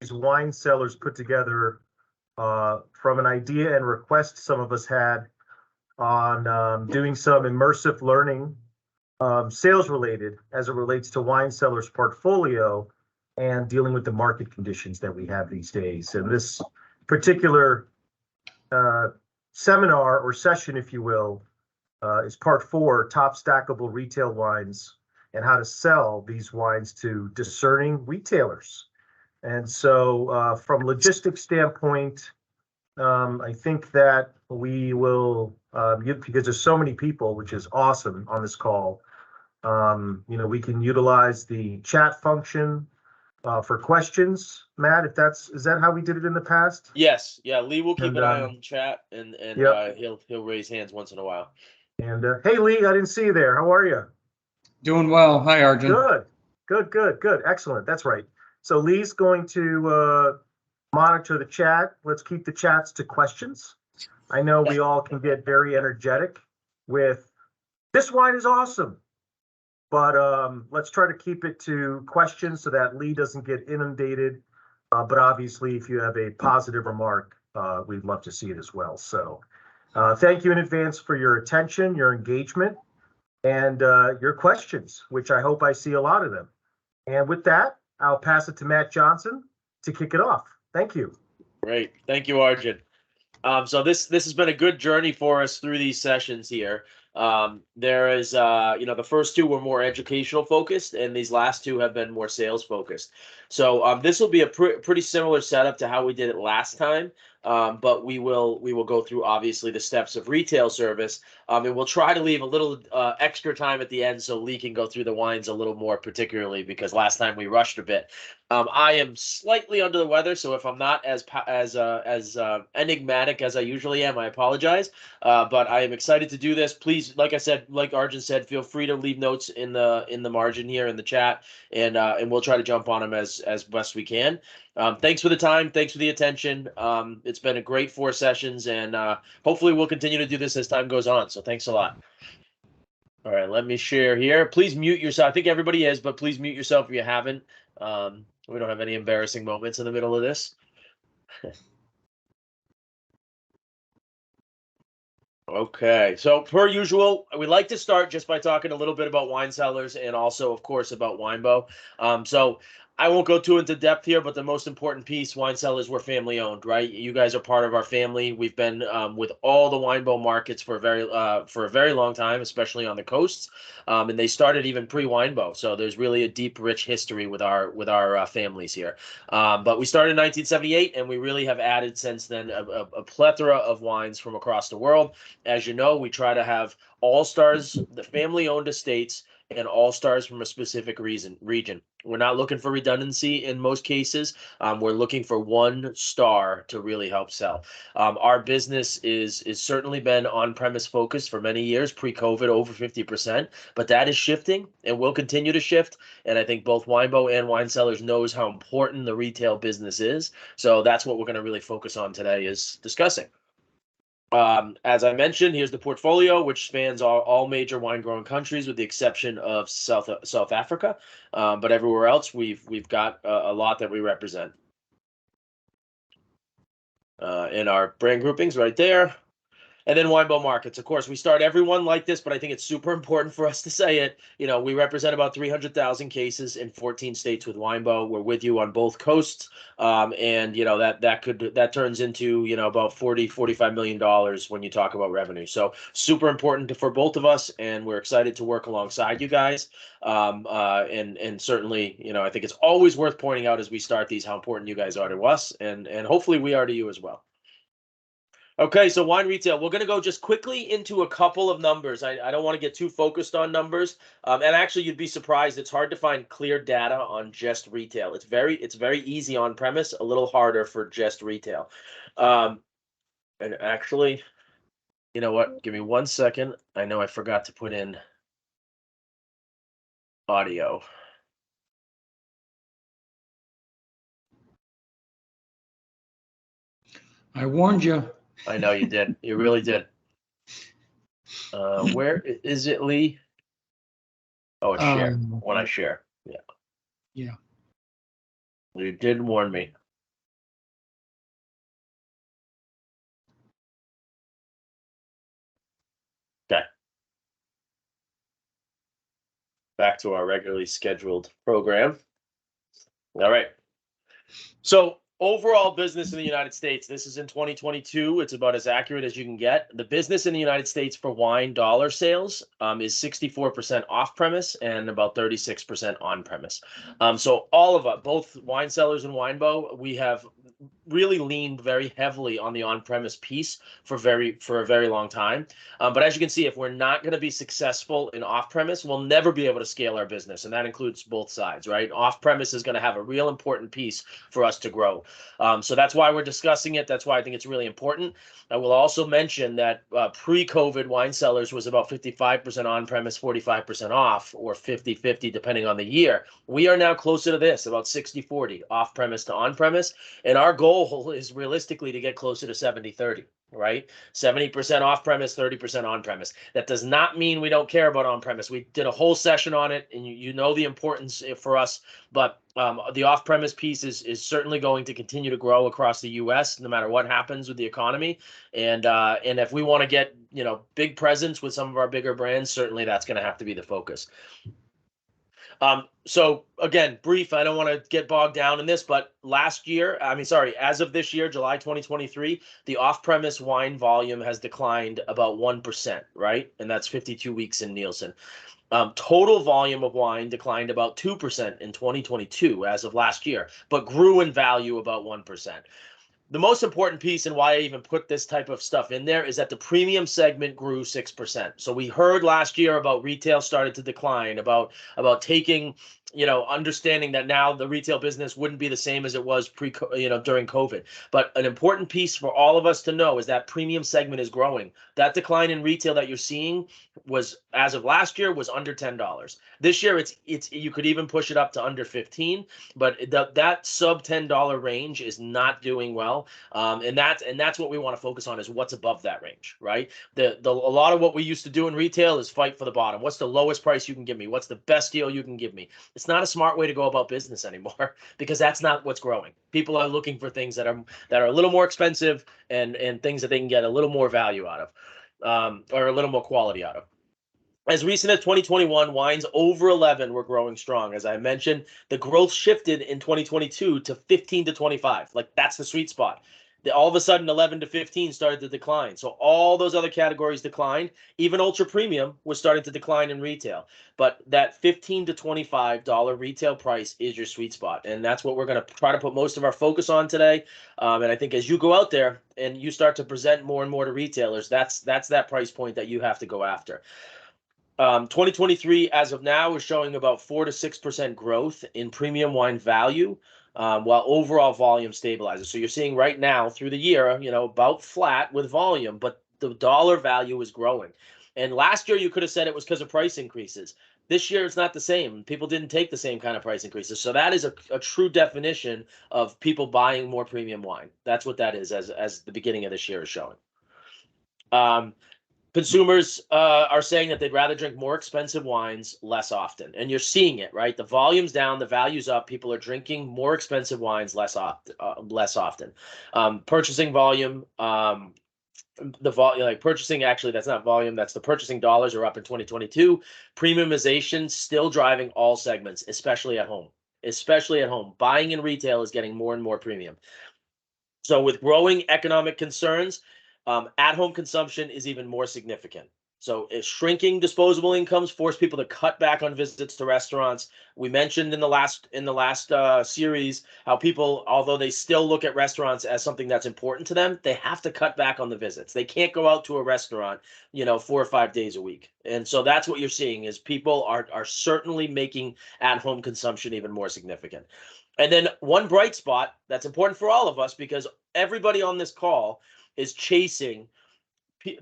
these wine cellars put together from an idea and request some of us had on doing some immersive learning, sales related as it relates to wine cellars portfolio and dealing with the market conditions that we have these days. And this particular seminar or session, if you will, is part 4, top stackable retail wines and how to sell these wines to discerning retailers. And so from logistics standpoint, I think that we will, because there's so many people, which is awesome on this call, we can utilize the chat function for questions. Matt, is that how we did it in the past? Yes. Yeah. Lee will keep an eye on the chat and yep. He'll raise hands once in a while. And hey, Lee, I didn't see you there. How are you? Doing well. Hi, Arjun. Good. Excellent. That's right. So Lee's going to monitor the chat. Let's keep the chats to questions. I know we all can get very energetic with this wine is awesome, but let's try to keep it to questions so that Lee doesn't get inundated. But obviously, if you have a positive remark, we'd love to see it as well. So thank you in advance for your attention, your engagement, and your questions, which I hope I see a lot of them. And with that, I'll pass it to Matt Johnson to kick it off. Thank you. Great. Thank you, Arjun. So this has been a good journey for us through these sessions here. There is, the first 2 were more educational focused, and these last 2 have been more sales focused. So this will be a pretty similar setup to how we did it last time. But we will go through obviously the steps of retail service, and we'll try to leave a little extra time at the end so Lee can go through the wines a little more, particularly because last time we rushed a bit. I am slightly under the weather, so if I'm not as enigmatic as I usually am, I apologize. But I am excited to do this. Please, like I said, like Arjun said, feel free to leave notes in the margin here in the chat, and we'll try to jump on them as best we can. Thanks for the time. Thanks for the attention. It's been a great 4 sessions, and hopefully we'll continue to do this as time goes on. So thanks a lot. All right, let me share here. Please mute yourself. I think everybody is, but please mute yourself if you haven't. We don't have any embarrassing moments in the middle of this. Okay, so per usual, we like to start just by talking a little bit about wine cellars and also, of course, about Winebow. So I won't go too into depth here, but the most important piece, wine cellars were family owned, right? You guys are part of our family. We've been with all the Winebow markets for a very long time, especially on the coasts, and they started even pre-Winebow. So there's really a deep, rich history with our families here. But we started in 1978, and we really have added since then a plethora of wines from across the world. As you know, we try to have all-stars, the family-owned estates, and all-stars from a specific region. We're not looking for redundancy in most cases. We're looking for 1 star to really help sell. Our business is certainly been on-premise focused for many years, pre-COVID, over 50%, but that is shifting and will continue to shift. And I think both Winebow and Wine Cellars knows how important the retail business is. So that's what we're going to really focus on today, is discussing. As I mentioned, here's the portfolio, which spans all major wine growing countries with the exception of South Africa. But everywhere else, we've got a lot that we represent. In our brand groupings right there. And then Winebow markets. Of course, we start everyone like this, but I think it's super important for us to say it. We represent about 300,000 cases in 14 states with Winebow. We're with you on both coasts. And that turns into, about $45 million when you talk about revenue. So super important for both of us. And we're excited to work alongside you guys. And certainly, I think it's always worth pointing out as we start these, how important you guys are to us. And hopefully we are to you as well. Okay, so wine retail, we're going to go just quickly into a couple of numbers. I don't want to get too focused on numbers. And actually, you'd be surprised. It's hard to find clear data on just retail. It's very easy on premise, a little harder for just retail. And actually, you know what? Give me 1 second. I know I forgot to put in audio. I warned you. I know you did. You really did. Where is it, Lee? Oh, it's share. When I share. Yeah. Yeah. You did warn me. back to our regularly scheduled program. All right. So overall business in the United States, this is in 2022. It's about as accurate as you can get. The business in the United States for wine dollar sales is 64% off premise and about 36% on premise. So all of us, both wine cellars and Winebow, we have really leaned very heavily on the on-premise piece for a very long time. But as you can see, if we're not going to be successful in off-premise, we'll never be able to scale our business, and that includes both sides, right? Off-premise is going to have a real important piece for us to grow. So that's why we're discussing it. That's why I think it's really important. I will also mention that pre-COVID, Wine Cellars was about 55% on-premise, 45% off, or 50-50 depending on the year. We are now closer to this, about 60-40, off-premise to on-premise. And our goal is realistically to get closer to 70-30, right? 70% off-premise, 30% on-premise. That does not mean we don't care about on-premise. We did a whole session on it, and you know the importance for us, but the off-premise piece is certainly going to continue to grow across the U.S. no matter what happens with the economy. And if we want to get, big presence with some of our bigger brands, certainly that's going to have to be the focus. So again, brief, I don't want to get bogged down in this, but as of this year, July 2023, the off-premise wine volume has declined about 1%, right? And that's 52 weeks in Nielsen. Total volume of wine declined about 2% in 2022 as of last year, but grew in value about 1%. The most important piece and why I even put this type of stuff in there is that the premium segment grew 6%. So we heard last year about retail started to decline, about taking, understanding that now the retail business wouldn't be the same as it was during COVID. But an important piece for all of us to know is that premium segment is growing. That decline in retail that you're seeing was, as of last year, was under $10. This year, it's you could even push it up to under 15, but that sub $10 range is not doing well. And that's what we want to focus on, is what's above that range, right? A lot of what we used to do in retail is fight for the bottom. What's the lowest price you can give me? What's the best deal you can give me? It's not a smart way to go about business anymore, because that's not what's growing. People are looking for things that are a little more expensive and things that they can get a little more value out of, or a little more quality out of. As recent as 2021, wines over 11 were growing strong. As I mentioned, the growth shifted in 2022 to 15 to 25. Like, that's the sweet spot. All of a sudden, 11 to 15 started to decline. So all those other categories declined. Even ultra premium was starting to decline in retail. But that $15 to $25 retail price is your sweet spot. And that's what we're going to try to put most of our focus on today. And I think as you go out there and you start to present more and more to retailers, that's that price point that you have to go after. 2023, as of now, is showing about 4 to 6% growth in premium wine value, while overall volume stabilizes. So you're seeing right now through the year, about flat with volume, but the dollar value is growing. And last year you could have said it was because of price increases. This year it's not the same. People didn't take the same kind of price increases. So that is a true definition of people buying more premium wine. That's what that is, as the beginning of this year is showing. Consumers are saying that they'd rather drink more expensive wines less often. And you're seeing it, right? The volume's down, the value's up. People are drinking more expensive wines less often. Purchasing volume, purchasing, actually, that's not volume, that's the purchasing dollars are up in 2022. Premiumization still driving all segments, especially at home. Buying in retail is getting more and more premium. So with growing economic concerns, at-home consumption is even more significant. So shrinking disposable incomes force people to cut back on visits to restaurants. We mentioned in the last series how people, although they still look at restaurants as something that's important to them, they have to cut back on the visits. They can't go out to a restaurant, 4 or 5 days a week. And so that's what you're seeing, is people are certainly making at-home consumption even more significant. And then one bright spot that's important for all of us, because everybody on this call is chasing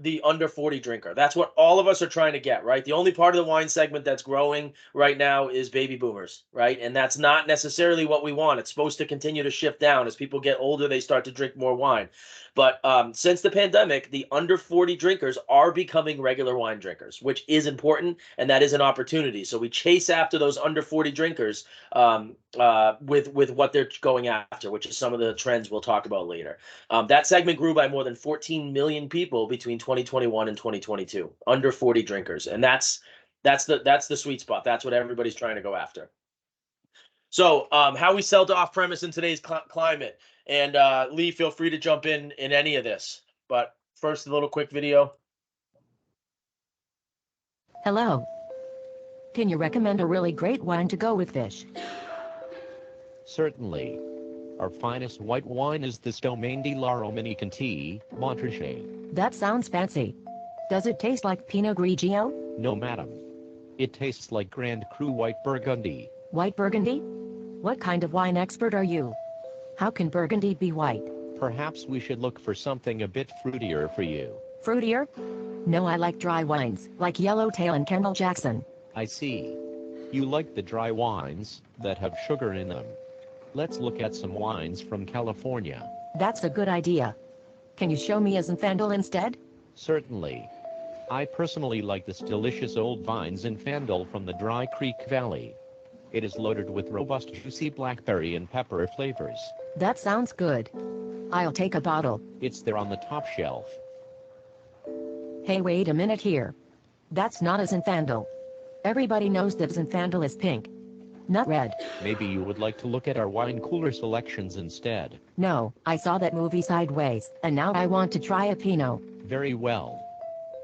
the under 40 drinker. That's what all of us are trying to get, right? The only part of the wine segment that's growing right now is baby boomers, right? And that's not necessarily what we want. It's supposed to continue to shift down. As people get older, they start to drink more wine. But since the pandemic, the under 40 drinkers are becoming regular wine drinkers, which is important, and that is an opportunity. So we chase after those under 40 drinkers with what they're going after, which is some of the trends we'll talk about later. That segment grew by more than 14 million people between 2021 and 2022, under 40 drinkers. And that's That's the sweet spot. That's what everybody's trying to go after. So how we sell to off premise in today's climate. And Lee, feel free to jump in any of this. But first, a little quick video. Hello. Can you recommend a really great wine to go with fish? Certainly. Our finest white wine is this Domaine de la Romanée-Conti, Montrachet. That sounds fancy. Does it taste like Pinot Grigio? No, madam. It tastes like Grand Cru White Burgundy. White Burgundy? What kind of wine expert are you? How can Burgundy be white? Perhaps we should look for something a bit fruitier for you. Fruitier? No, I like dry wines, like Yellowtail and Kendall Jackson. I see. You like the dry wines that have sugar in them. Let's look at some wines from California. That's a good idea. Can you show me a Zinfandel instead? Certainly. I personally like this delicious old vine Zinfandel from the Dry Creek Valley. It is loaded with robust juicy blackberry and pepper flavors. That sounds good. I'll take a bottle. It's there on the top shelf. Hey, wait a minute here. That's not a Zinfandel. Everybody knows that Zinfandel is pink, not red. Maybe you would like to look at our wine cooler selections instead. No, I saw that movie Sideways, and now I want to try a Pinot. Very well.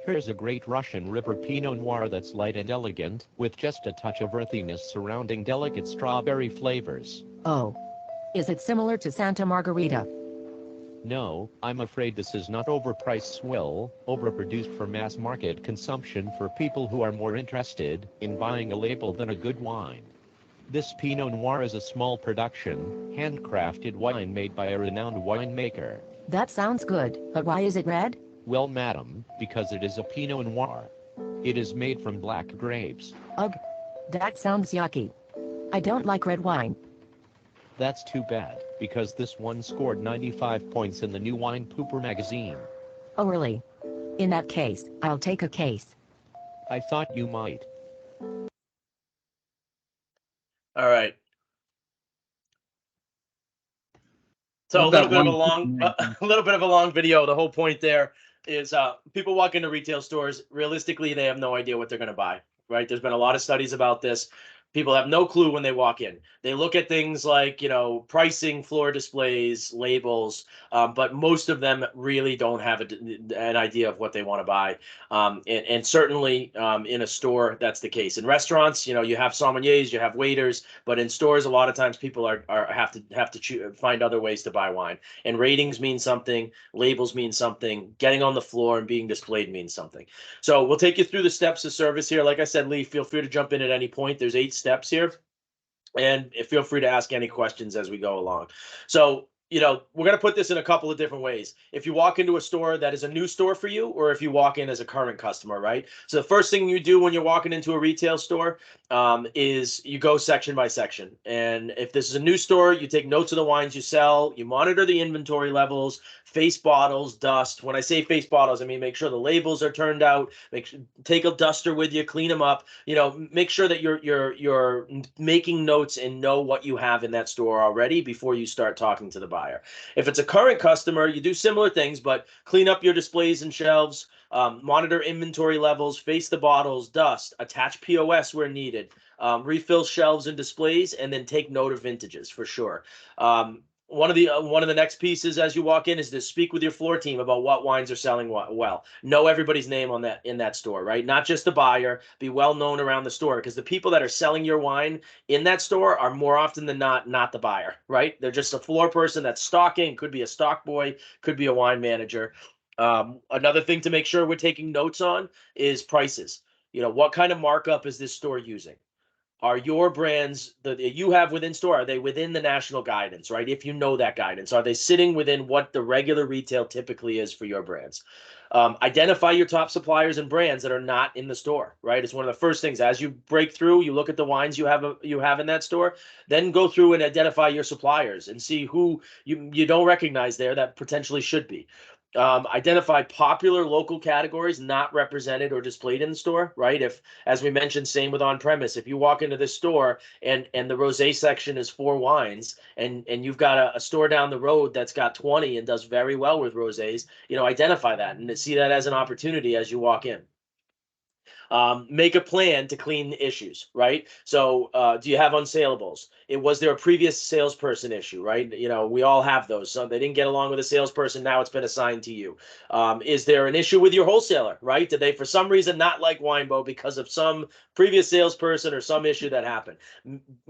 Here's a great Russian River Pinot Noir that's light and elegant, with just a touch of earthiness surrounding delicate strawberry flavors. Oh. Is it similar to Santa Margarita? No, I'm afraid this is not overpriced swill, overproduced for mass market consumption for people who are more interested in buying a label than a good wine. This Pinot Noir is a small production, handcrafted wine made by a renowned winemaker. That sounds good, but why is it red? Well, madam, because it is a Pinot Noir. It is made from black grapes. Ugh. That sounds yucky. I don't like red wine. That's too bad, because this one scored 95 points in the New Wine Pooper magazine. Oh really? In that case, I'll take a case. I thought you might. All right. So a Love little that bit of a one. long, a little bit of a long video. The whole point there is people walk into retail stores. Realistically, they have no idea what they're going to buy, right? There's been a lot of studies about this. People have no clue when they walk in. They look at things like, pricing, floor displays, labels, but most of them really don't have an idea of what they want to buy. And certainly in a store, that's the case. In restaurants, you have sommeliers, you have waiters, but in stores, a lot of times people have to find other ways to buy wine. And ratings mean something, labels mean something, getting on the floor and being displayed means something. So we'll take you through the steps of service here. Like I said, Lee, feel free to jump in at any point. There's 8 steps here, and feel free to ask any questions as we go along. So, we're going to put this in a couple of different ways. If you walk into a store that is a new store for you, or if you walk in as a current customer, right? So the first thing you do when you're walking into a retail store is you go section by section. And if this is a new store, you take notes of the wines you sell, you monitor the inventory levels, face bottles, dust. When I say face bottles, I mean make sure the labels are turned out. Take a duster with you, clean them up. Make sure that you're making notes and know what you have in that store already before you start talking to the buyer. If it's a current customer, you do similar things, but clean up your displays and shelves, monitor inventory levels, face the bottles, dust, attach POS where needed, refill shelves and displays, and then take note of vintages for sure. One of the next pieces as you walk in is to speak with your floor team about what wines are selling well. Know everybody's name in that store, right? Not just the buyer. Be well known around the store, because the people that are selling your wine in that store are more often than not the buyer, right? They're just a floor person that's stocking. Could be a stock boy, could be a wine manager. Another thing to make sure we're taking notes on is prices. What kind of markup is this store using? Are your brands that you have within store, are they within the national guidance, right? If you know that guidance, are they sitting within what the regular retail typically is for your brands? Identify your top suppliers and brands that are not in the store, right? It's one of the first things as you break through, you look at the wines you have in that store, then go through and identify your suppliers and see who you don't recognize there that potentially should be. Identify popular local categories not represented or displayed in the store, right? If, as we mentioned, same with on-premise, if you walk into this store and the rosé section is 4 wines and you've got a store down the road that's got 20 and does very well with rosés, identify that and see that as an opportunity as you walk in. Make a plan to clean the issues, right? So do you have unsaleables? Was there a previous salesperson issue, right? You know, we all have those. So they didn't get along with a salesperson. Now it's been assigned to you. Is there an issue with your wholesaler, right? Did they, for some reason, not like Winebow because of some previous salesperson or some issue that happened?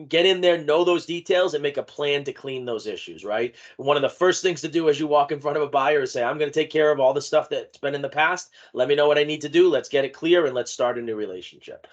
Get in there, know those details, and make a plan to clean those issues, right? One of the first things to do as you walk in front of a buyer is say, I'm going to take care of all the stuff that's been in the past. Let me know what I need to do. Let's get it clear and let's start a new relationship.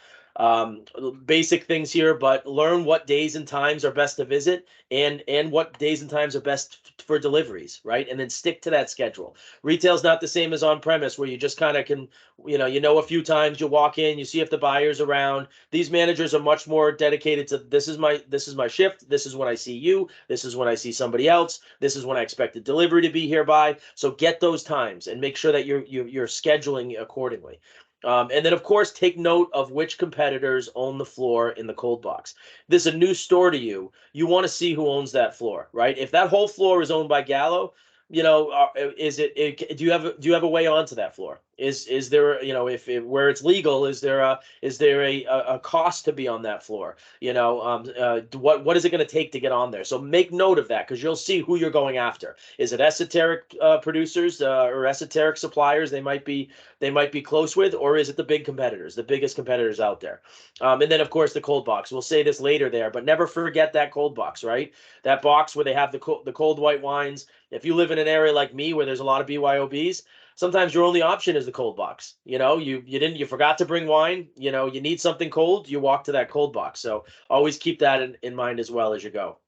Basic things here, but learn what days and times are best to visit and what days and times are best for deliveries, right? And then stick to that schedule. Retail's not the same as on premise where you just kind of can, you know, a few times you walk in, you see if the buyer's around. These managers are much more dedicated to this is my shift. This is when I see you. This is when I see somebody else. This is when I expect the delivery to be here by. So get those times and make sure that you're scheduling accordingly. And then, of course, take note of which competitors own the floor in the cold box. This is a new store to you. You want to see who owns that floor, right? If that whole floor is owned by Gallo, you know, do you have a way onto that floor? Is there, you know, if where it's legal, is there a cost to be on that floor? You know, what is it going to take to get on there? So make note of that because you'll see who you're going after. Is it esoteric producers or esoteric suppliers they might be close with, or is it the big competitors, the biggest competitors out there? And then, of course, the cold box. We'll say this later there, but never forget that cold box, right? That box where they have the cold white wines. If you live in an area like me where there's a lot of BYOBs, sometimes your only option is the cold box. You know, you forgot to bring wine. You know, you need something cold. You walk to that cold box. So always keep that in mind as well as you go.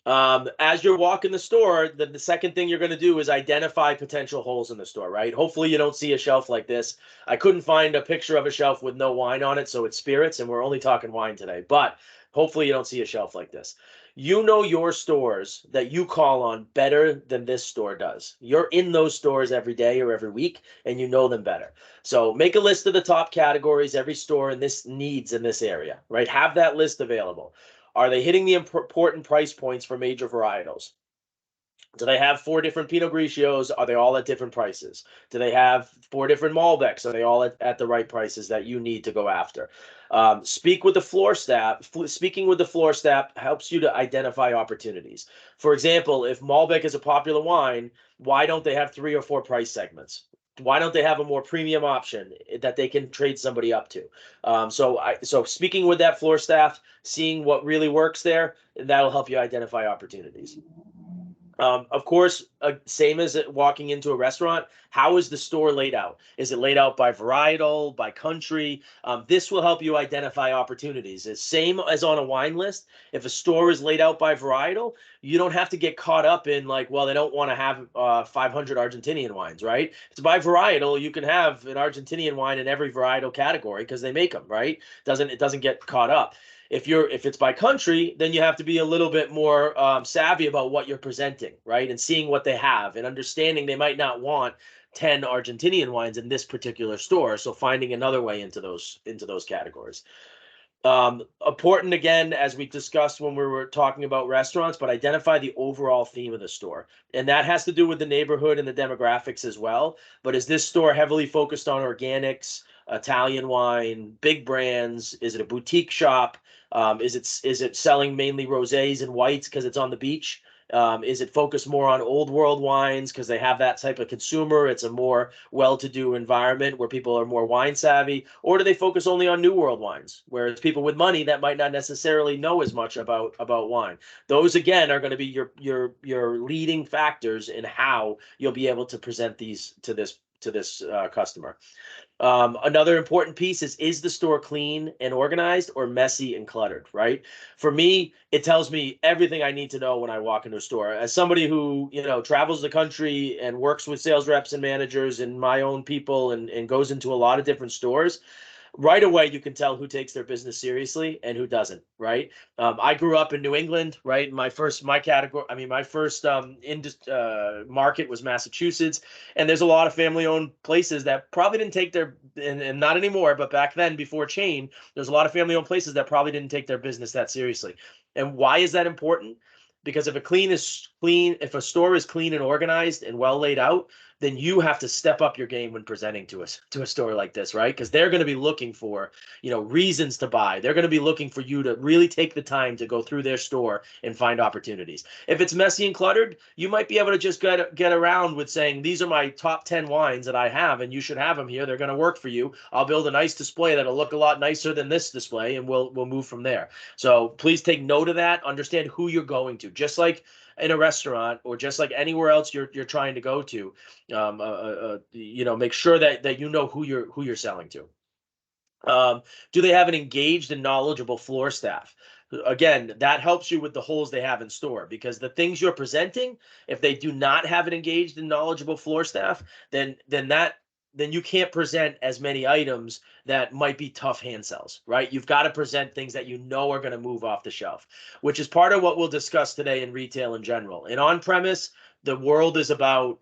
As you're walking the store, the second thing you're going to do is identify potential holes in the store, right? Hopefully you don't see a shelf like this. I couldn't find a picture of a shelf with no wine on it, so it's spirits, and we're only talking wine today. But hopefully you don't see a shelf like this. You know your stores that you call on better than this store does. You're in those stores every day or every week, and you know them better. So make a list of the top categories every store in this needs in this area, right? Have that list available. Are they hitting the important price points for major varietals? Do they have 4 different Pinot Grigios? Are they all at different prices? Do they have 4 different Malbecs? Are they all at the right prices that you need to go after? Speak with the floor staff. Speaking with the floor staff helps you to identify opportunities. For example, if Malbec is a popular wine, why don't they have 3 or 4 price segments? Why don't they have a more premium option that they can trade somebody up to? So speaking with that floor staff, seeing what really works there, that'll help you identify opportunities. Of course, same as walking into a restaurant, how is the store laid out? Is it laid out by varietal, by country? This will help you identify opportunities. It's same as on a wine list. If a store is laid out by varietal, you don't have to get caught up in like, well, they don't want to have 500 Argentinian wines, right? If it's by varietal, you can have an Argentinian wine in every varietal category because they make them, right? It doesn't get caught up. If it's by country, then you have to be a little bit more savvy about what you're presenting, right? And seeing what they have and understanding they might not want 10 Argentinian wines in this particular store. So finding another way into those categories. Important again, as we discussed when we were talking about restaurants, but identify the overall theme of the store. And that has to do with the neighborhood and the demographics as well. But is this store heavily focused on organics, Italian wine, big brands? Is it a boutique shop? Is it selling mainly rosés and whites because it's on the beach? Is it focused more on old world wines because they have that type of consumer? It's a more well-to-do environment where people are more wine savvy, or do they focus only on new world wines, where it's people with money that might not necessarily know as much about wine? Those again are going to be your leading factors in how you'll be able to present these to this customer. Another important piece is the store clean and organized or messy and cluttered, right? For me, it tells me everything I need to know when I walk into a store. As somebody who, travels the country and works with sales reps and managers and my own people and goes into a lot of different stores, right away you can tell who takes their business seriously and who doesn't, right? I grew up in New England, right? My first market was Massachusetts, and there's a lot of family-owned places that probably didn't take their, and not anymore, but back then before chain, there's a lot of family-owned places that probably didn't take their business that seriously. And why is that important? Because if a clean is clean, if a store is clean and organized and well laid out, then you have to step up your game when presenting to us to a store like this, right? Because they're going to be looking for, reasons to buy. They're going to be looking for you to really take the time to go through their store and find opportunities. If it's messy and cluttered, you might be able to just get around with saying, these are my top 10 wines that I have, and you should have them here. They're going to work for you. I'll build a nice display that'll look a lot nicer than this display, and we'll move from there. So please take note of that. Understand who you're going to. Just like in a restaurant or just like anywhere else you're trying to go to, make sure that you know who you're selling to. Do they have an engaged and knowledgeable floor staff? Again, that helps you with the holes they have in store, because the things you're presenting, if they do not have an engaged and knowledgeable floor staff, then you can't present as many items that might be tough hand sells, right? You've got to present things that you know are going to move off the shelf, which is part of what we'll discuss today in retail in general. And on premise, the world is about,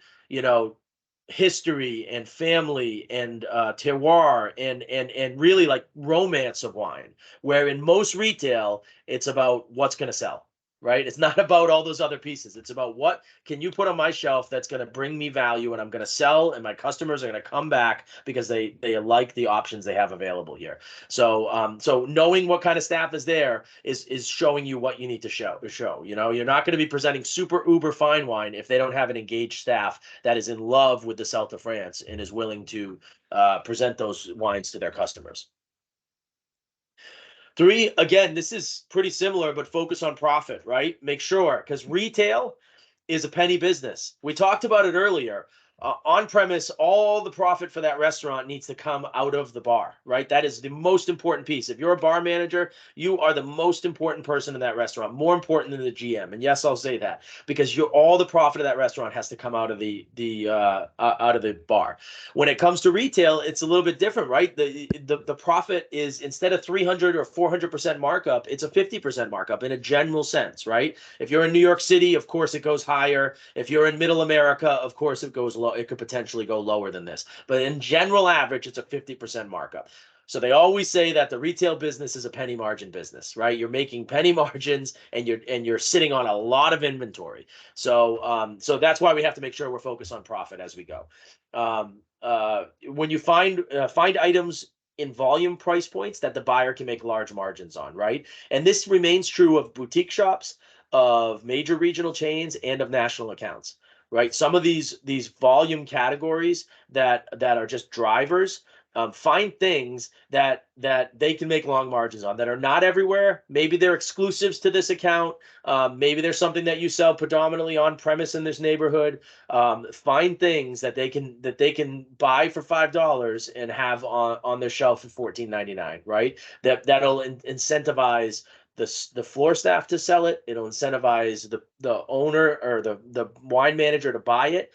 history and family and terroir and really like romance of wine, where in most retail, it's about what's going to sell. Right? It's not about all those other pieces. It's about what can you put on my shelf that's going to bring me value and I'm going to sell, and my customers are going to come back because they like the options they have available here. So so knowing what kind of staff is there is showing you what you need to show. You're not going to be presenting super uber fine wine if they don't have an engaged staff that is in love with the South of France and is willing to present those wines to their customers. 3, again, this is pretty similar, but focus on profit, right? Make sure, because retail is a penny business. We talked about it earlier. On premise, all the profit for that restaurant needs to come out of the bar, right? That is the most important piece. If you're a bar manager, you are the most important person in that restaurant, more important than the GM. And yes, I'll say that, because all the profit of that restaurant has to come out of the bar. When it comes to retail, it's a little bit different, right? The profit is, instead of 300 or 400% markup, it's a 50% markup in a general sense, right? If you're in New York City, of course it goes higher. If you're in Middle America, of course it goes low. It could potentially go lower than this, but in general average, it's a 50% markup. So they always say that the retail business is a penny margin business, right? You're making penny margins and you're sitting on a lot of inventory. So so that's why we have to make sure we're focused on profit as we go. When you find items in volume price points that the buyer can make large margins on, right? And this remains true of boutique shops, of major regional chains, and of national accounts. Right, some of these volume categories that are just drivers, find things that they can make long margins on, that are not everywhere. Maybe they're exclusives to this account. Maybe there's something that you sell predominantly on premise in this neighborhood. Find things that they can buy for $5 and have on their shelf for $14.99. Right, that'll incentivize the floor staff to sell it. It'll incentivize the owner or the wine manager to buy it.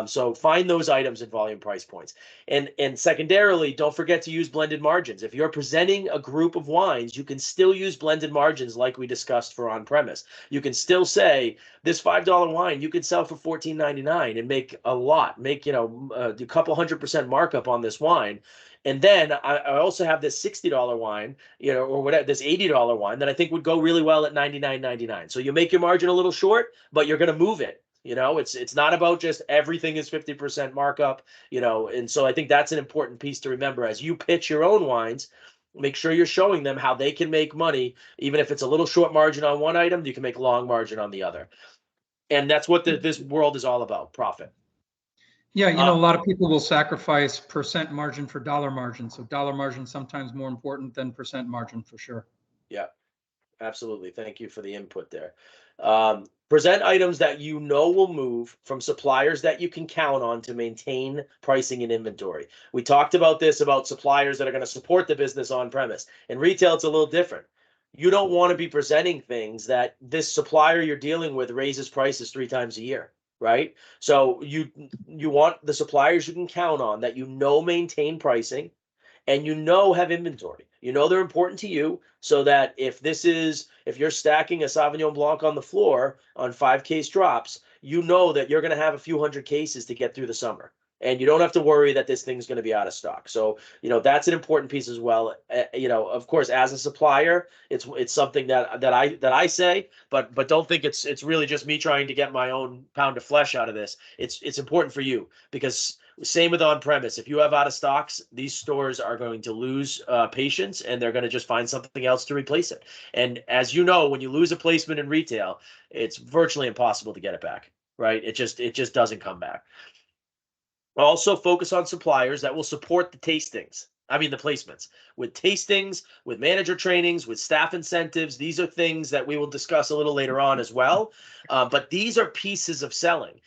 So find those items at volume price points. And secondarily, don't forget to use blended margins. If you're presenting a group of wines, you can still use blended margins like we discussed for on-premise. You can still say, this $5 wine you could sell for $14.99 and make a lot, a couple 100% markup on this wine. And then I also have this $60 wine, or whatever, this $80 wine that I think would go really well at $99.99. So you make your margin a little short, but you're going to move it. It's not about just everything is 50% markup, and so I think that's an important piece to remember as you pitch your own wines. Make sure you're showing them how they can make money, even if it's a little short margin on one item, you can make long margin on the other. And that's what this world is all about, profit. Yeah, a lot of people will sacrifice percent margin for dollar margin. So dollar margin sometimes more important than percent margin for sure. Yeah, absolutely. Thank you for the input there. Present items that will move from suppliers that you can count on to maintain pricing and inventory. We talked about this, about suppliers that are going to support the business on premise. In retail, it's a little different. You don't want to be presenting things that this supplier you're dealing with raises prices 3 times a year. Right? So you want the suppliers you can count on that maintain pricing and have inventory. They're important to you, so that if you're stacking a Sauvignon Blanc on the floor on 5 case drops, that you're going to have a few hundred cases to get through the summer. and you don't have to worry that this thing's going to be out of stock. So, that's an important piece as well. Of course, as a supplier, it's something that I say, but don't think it's really just me trying to get my own pound of flesh out of this. It's important for you, because same with on premise. If you have out of stocks, these stores are going to lose patience, and they're going to just find something else to replace it. And as you know, when you lose a placement in retail, it's virtually impossible to get it back, right? It just doesn't come back. Also focus on suppliers that will support the placements with tastings, with manager trainings, with staff incentives. These are things that we will discuss a little later on as well. But these are pieces of selling.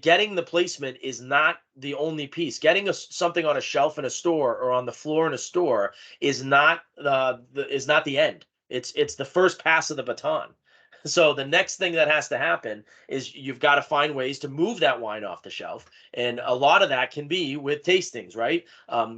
Getting the placement is not the only piece. Getting something on a shelf in a store or on the floor in a store is not the end. It's the first pass of the baton. So the next thing that has to happen is you've got to find ways to move that wine off the shelf. And a lot of that can be with tastings, right?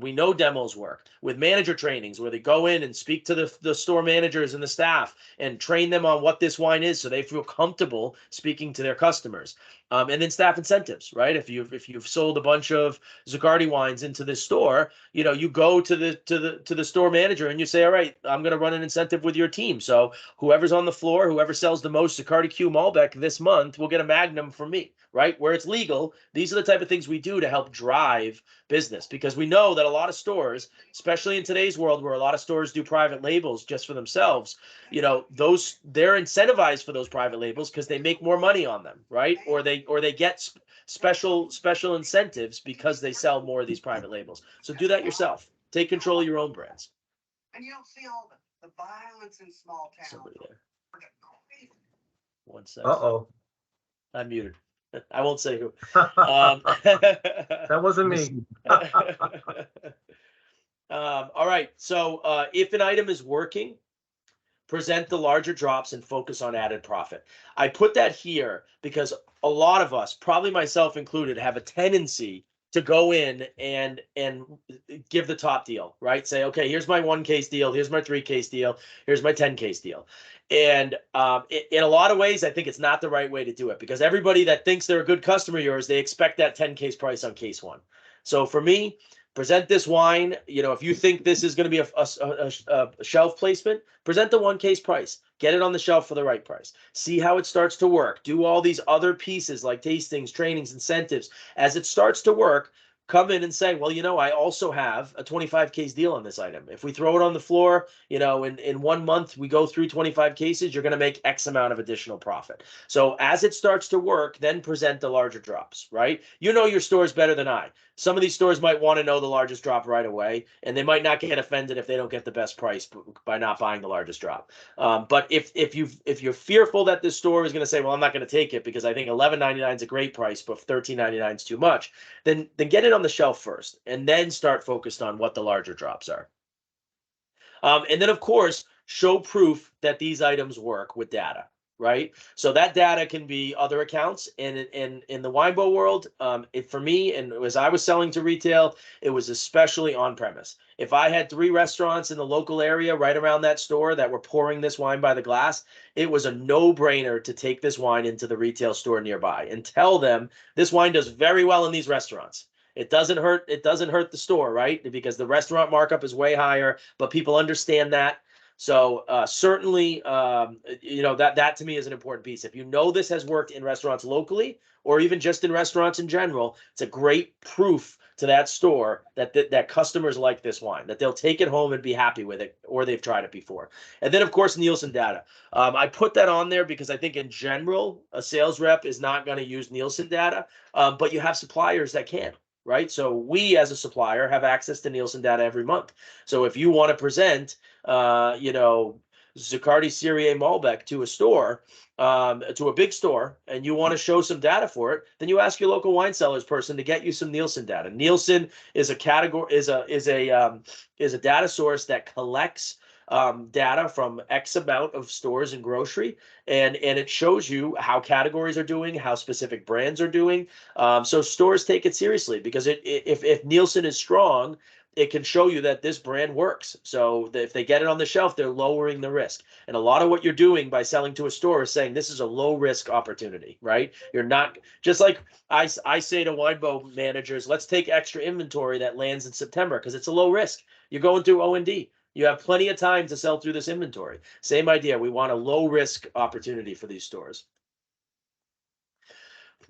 We know demos work. With manager trainings, where they go in and speak to the store managers and the staff and train them on what this wine is so they feel comfortable speaking to their customers. And then staff incentives, right? If you've sold a bunch of Zaccardi wines into this store, you go to the store manager and you say, all right, I'm going to run an incentive with your team. So whoever's on the floor, whoever sells the most Zaccardi Q Malbec this month will get a Magnum from me, right? Where it's legal. These are the type of things we do to help drive business, because we know that a lot of stores, especially in today's world where a lot of stores do private labels just for themselves, they're incentivized for those private labels because they make more money on them, right? Or they get special incentives because they sell more of these private labels. So do that yourself. Take control of your own brands. And you don't see all the violence in small towns. Somebody there. One second. Uh-oh. I'm muted. I won't say who. That wasn't me. All right. So if an item is working, present the larger drops and focus on added profit. I put that here because a lot of us, probably myself included, have a tendency to go in and give the top deal, right? Say, okay, here's my 1 case deal, here's my 3 case deal, here's my 10 case deal. And in a lot of ways, I think it's not the right way to do it, because everybody that thinks they're a good customer of yours, they expect that 10 case price on case 1. So for me, present this wine. If you think this is going to be a shelf placement, present the 1 case price. Get it on the shelf for the right price. See how it starts to work. Do all these other pieces like tastings, trainings, incentives. As it starts to work, come in and say, well, I also have a 25 case deal on this item. If we throw it on the floor, in 1 month, we go through 25 cases, you're going to make X amount of additional profit. So as it starts to work, then present the larger drops, right? You know your stores better than I. Some of these stores might want to know the largest drop right away, and they might not get offended if they don't get the best price by not buying the largest drop. But if you're fearful that this store is going to say, well, I'm not going to take it because I think $11.99 is a great price, but $13.99 is too much, then get it on the shelf first, and then start focused on what the larger drops are. And then, of course, show proof that these items work with data, right? So that data can be other accounts. And in the Winebow world, for me, and as I was selling to retail, it was especially on premise. If I had 3 restaurants in the local area right around that store that were pouring this wine by the glass, it was a no-brainer to take this wine into the retail store nearby and tell them this wine does very well in these restaurants. It doesn't hurt the store, right? Because the restaurant markup is way higher, but people understand that. So certainly, that to me is an important piece. If you know this has worked in restaurants locally, or even just in restaurants in general, it's a great proof to that store that customers like this wine, that they'll take it home and be happy with it, or they've tried it before. And then, of course, Nielsen data. I put that on there because I think in general, a sales rep is not going to use Nielsen data, but you have suppliers that can. Right. So we as a supplier have access to Nielsen data every month. So if you want to present, Zaccardi Cyrier Malbec to a store, to a big store, and you want to show some data for it, then you ask your local wine cellars person to get you some Nielsen data. Nielsen is a category, is a data source that collects data from X amount of stores and grocery, and it shows you how categories are doing, how specific brands are doing. So stores take it seriously, because if Nielsen is strong, it can show you that this brand works. So if they get it on the shelf, they're lowering the risk. And a lot of what you're doing by selling to a store is saying this is a low risk opportunity, right? You're not, just like I say to Winebow managers, let's take extra inventory that lands in September because it's a low risk. You're going through O&D. You have plenty of time to sell through this inventory. Same idea. We want a low risk opportunity for these stores.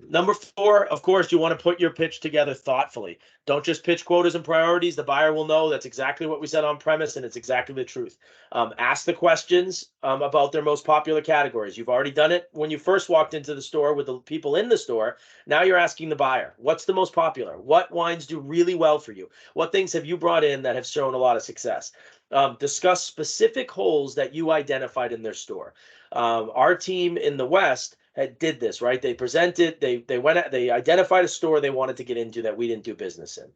Number 4, of course, you want to put your pitch together thoughtfully. Don't just pitch quotas and priorities. The buyer will know that's exactly what we said on premise, and it's exactly the truth. Ask the questions about their most popular categories. You've already done it when you first walked into the store with the people in the store. Now you're asking the buyer, what's the most popular? What wines do really well for you? What things have you brought in that have shown a lot of success? Discuss specific holes that you identified in their store. Our team in the West did this, right? They presented, they identified a store they wanted to get into that we didn't do business in.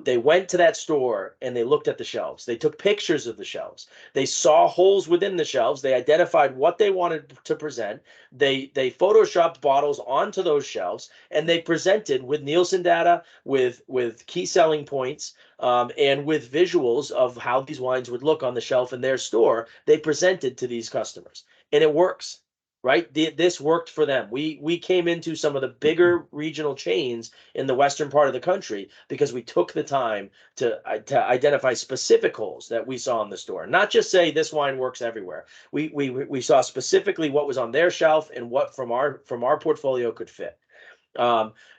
They went to that store and they looked at the shelves. They took pictures of the shelves. They saw holes within the shelves. They identified what they wanted to present. They photoshopped bottles onto those shelves, and they presented with Nielsen data, with key selling points, and with visuals of how these wines would look on the shelf in their store. They presented to these customers, and it works. Right? This worked for them. We came into some of the bigger regional chains in the western part of the country because we took the time to identify specific holes that we saw in the store. Not just say this wine works everywhere. We saw specifically what was on their shelf and what from our portfolio could fit.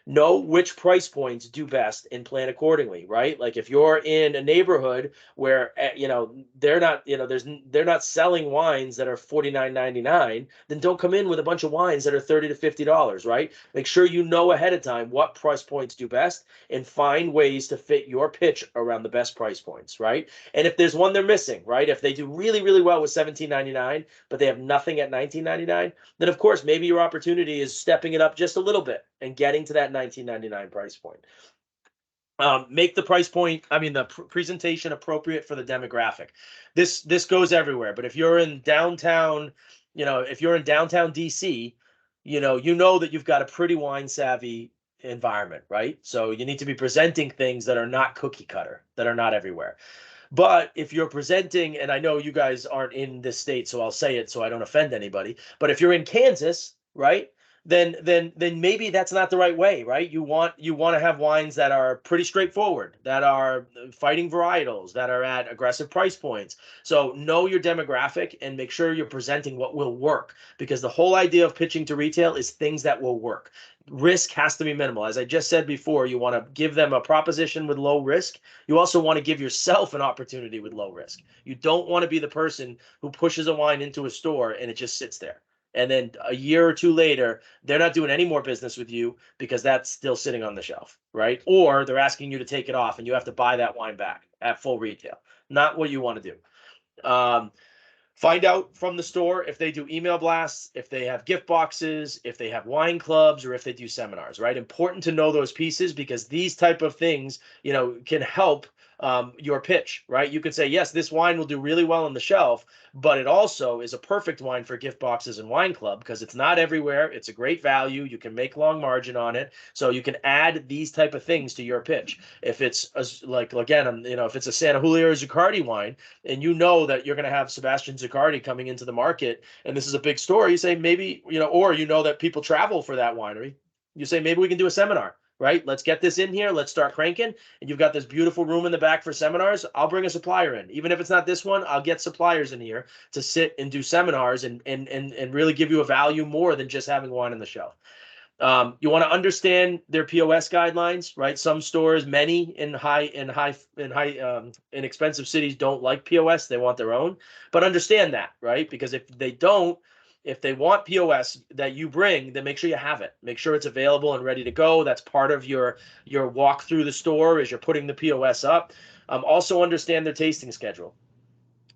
Know which price points do best and plan accordingly, right? Like if you're in a neighborhood where they're not selling wines that are $49.99, then don't come in with a bunch of wines that are $30 to $50, right? Make sure you know ahead of time what price points do best and find ways to fit your pitch around the best price points, right? And if there's one they're missing, right? If they do really, really well with $17.99, but they have nothing at $19.99, then of course maybe your opportunity is stepping it up just a little bit and getting to that $19.99 price point. Make the price point, the presentation appropriate for the demographic. This goes everywhere, but if you're in downtown, DC, you know that you've got a pretty wine savvy environment, right? So you need to be presenting things that are not cookie cutter, that are not everywhere. But if you're presenting, and I know you guys aren't in this state, so I'll say it so I don't offend anybody, but if you're in Kansas, right, then maybe that's not the right way, right? You want to have wines that are pretty straightforward, that are fighting varietals, that are at aggressive price points. So know your demographic and make sure you're presenting what will work, because the whole idea of pitching to retail is things that will work. Risk has to be minimal. As I just said before, you want to give them a proposition with low risk. You also want to give yourself an opportunity with low risk. You don't want to be the person who pushes a wine into a store and it just sits there. And then a year or two later, they're not doing any more business with you because that's still sitting on the shelf, right? Or they're asking you to take it off and you have to buy that wine back at full retail. Not what you want to do. Find out from the store if they do email blasts, if they have gift boxes, if they have wine clubs, or if they do seminars, right? Important to know those pieces because these type of things, can help your pitch, right? You could say, yes, this wine will do really well on the shelf, but it also is a perfect wine for gift boxes and wine club because it's not everywhere. It's a great value. You can make long margin on it. So you can add these type of things to your pitch. If it's if it's a Santa Julia or Zuccardi wine, and you know that you're going to have Sebastian Zuccardi coming into the market, and this is a big store, you say maybe, or that people travel for that winery. You say, maybe we can do a seminar. Right? Let's get this in here. Let's start cranking. And you've got this beautiful room in the back for seminars. I'll bring a supplier in. Even if it's not this one, I'll get suppliers in here to sit and do seminars and really give you a value more than just having wine on the shelf. You want to understand their POS guidelines, right? Some stores, many in expensive cities don't like POS. They want their own, but understand that, right? Because if they want POS that you bring, then make sure you have it. Make sure it's available and ready to go. That's part of your walk through the store as you're putting the POS up. Also understand their tasting schedule,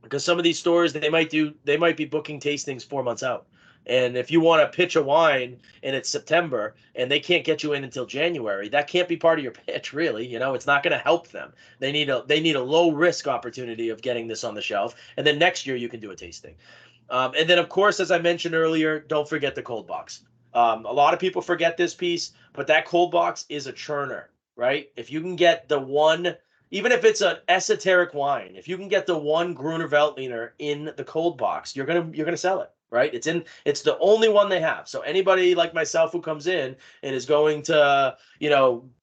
because some of these stores, they might be booking tastings 4 months out. And if you want to pitch a wine and it's September and they can't get you in until January, that can't be part of your pitch, really. It's not going to help them. They need a low risk opportunity of getting this on the shelf. And then next year you can do a tasting. And then, of course, as I mentioned earlier, don't forget the cold box. A lot of people forget this piece, but that cold box is a churner, right? If you can get the one even if it's an esoteric wine, if you can get the one Gruner Veltliner in the cold box, you're gonna sell it, right? It's the only one they have. So anybody like myself who comes in and is going to,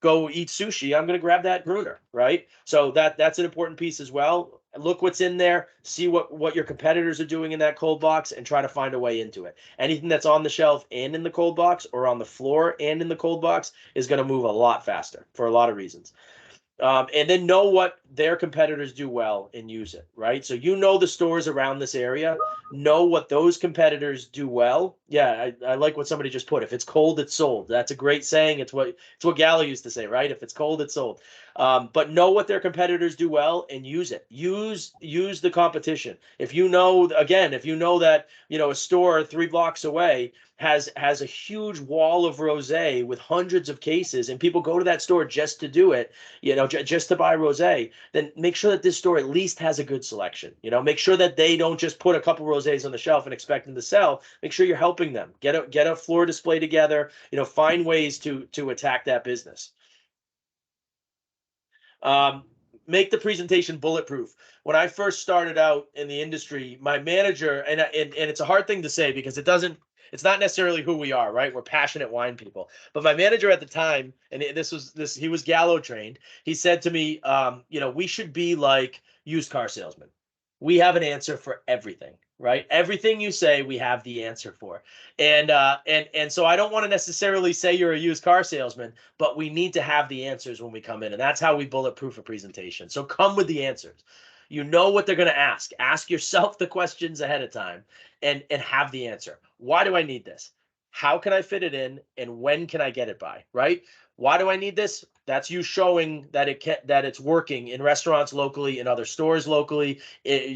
go eat sushi, I'm gonna grab that Gruner, right? So that's an important piece as well. Look what's in there, see what your competitors are doing in that cold box, and try to find a way into it. Anything that's on the shelf and in the cold box, or on the floor and in the cold box, is going to move a lot faster for a lot of reasons. And then know what their competitors do well and use it, right? So the stores around this area, know what those competitors do well. Yeah, I like what somebody just put. If it's cold, it's sold. That's a great saying. It's what Gallo used to say, right? If it's cold, it's sold. But know what their competitors do well and use it. Use the competition. If you know that a store 3 blocks away has a huge wall of rosé with hundreds of cases, and people go to that store just to do it, just to buy rosé, then make sure that this store at least has a good selection. Make sure that they don't just put a couple rosés on the shelf and expect them to sell. Make sure you're helping them. Get a floor display together. Find ways to attack that business. Make the presentation bulletproof. When I first started out in the industry, my manager, and it's a hard thing to say because it's not necessarily who we are, right? We're passionate wine people. But my manager at the time, and he was Gallo trained. He said to me, we should be like used car salesmen. We have an answer for everything, right? Everything you say, we have the answer for. And so I don't want to necessarily say you're a used car salesman, but we need to have the answers when we come in. And that's how we bulletproof a presentation. So come with the answers. You know what they're going to ask. Ask yourself the questions ahead of time and have the answer. Why do I need this? How can I fit it in? And when can I get it by, right? Why do I need this? That's you showing that it's working in restaurants locally, in other stores locally,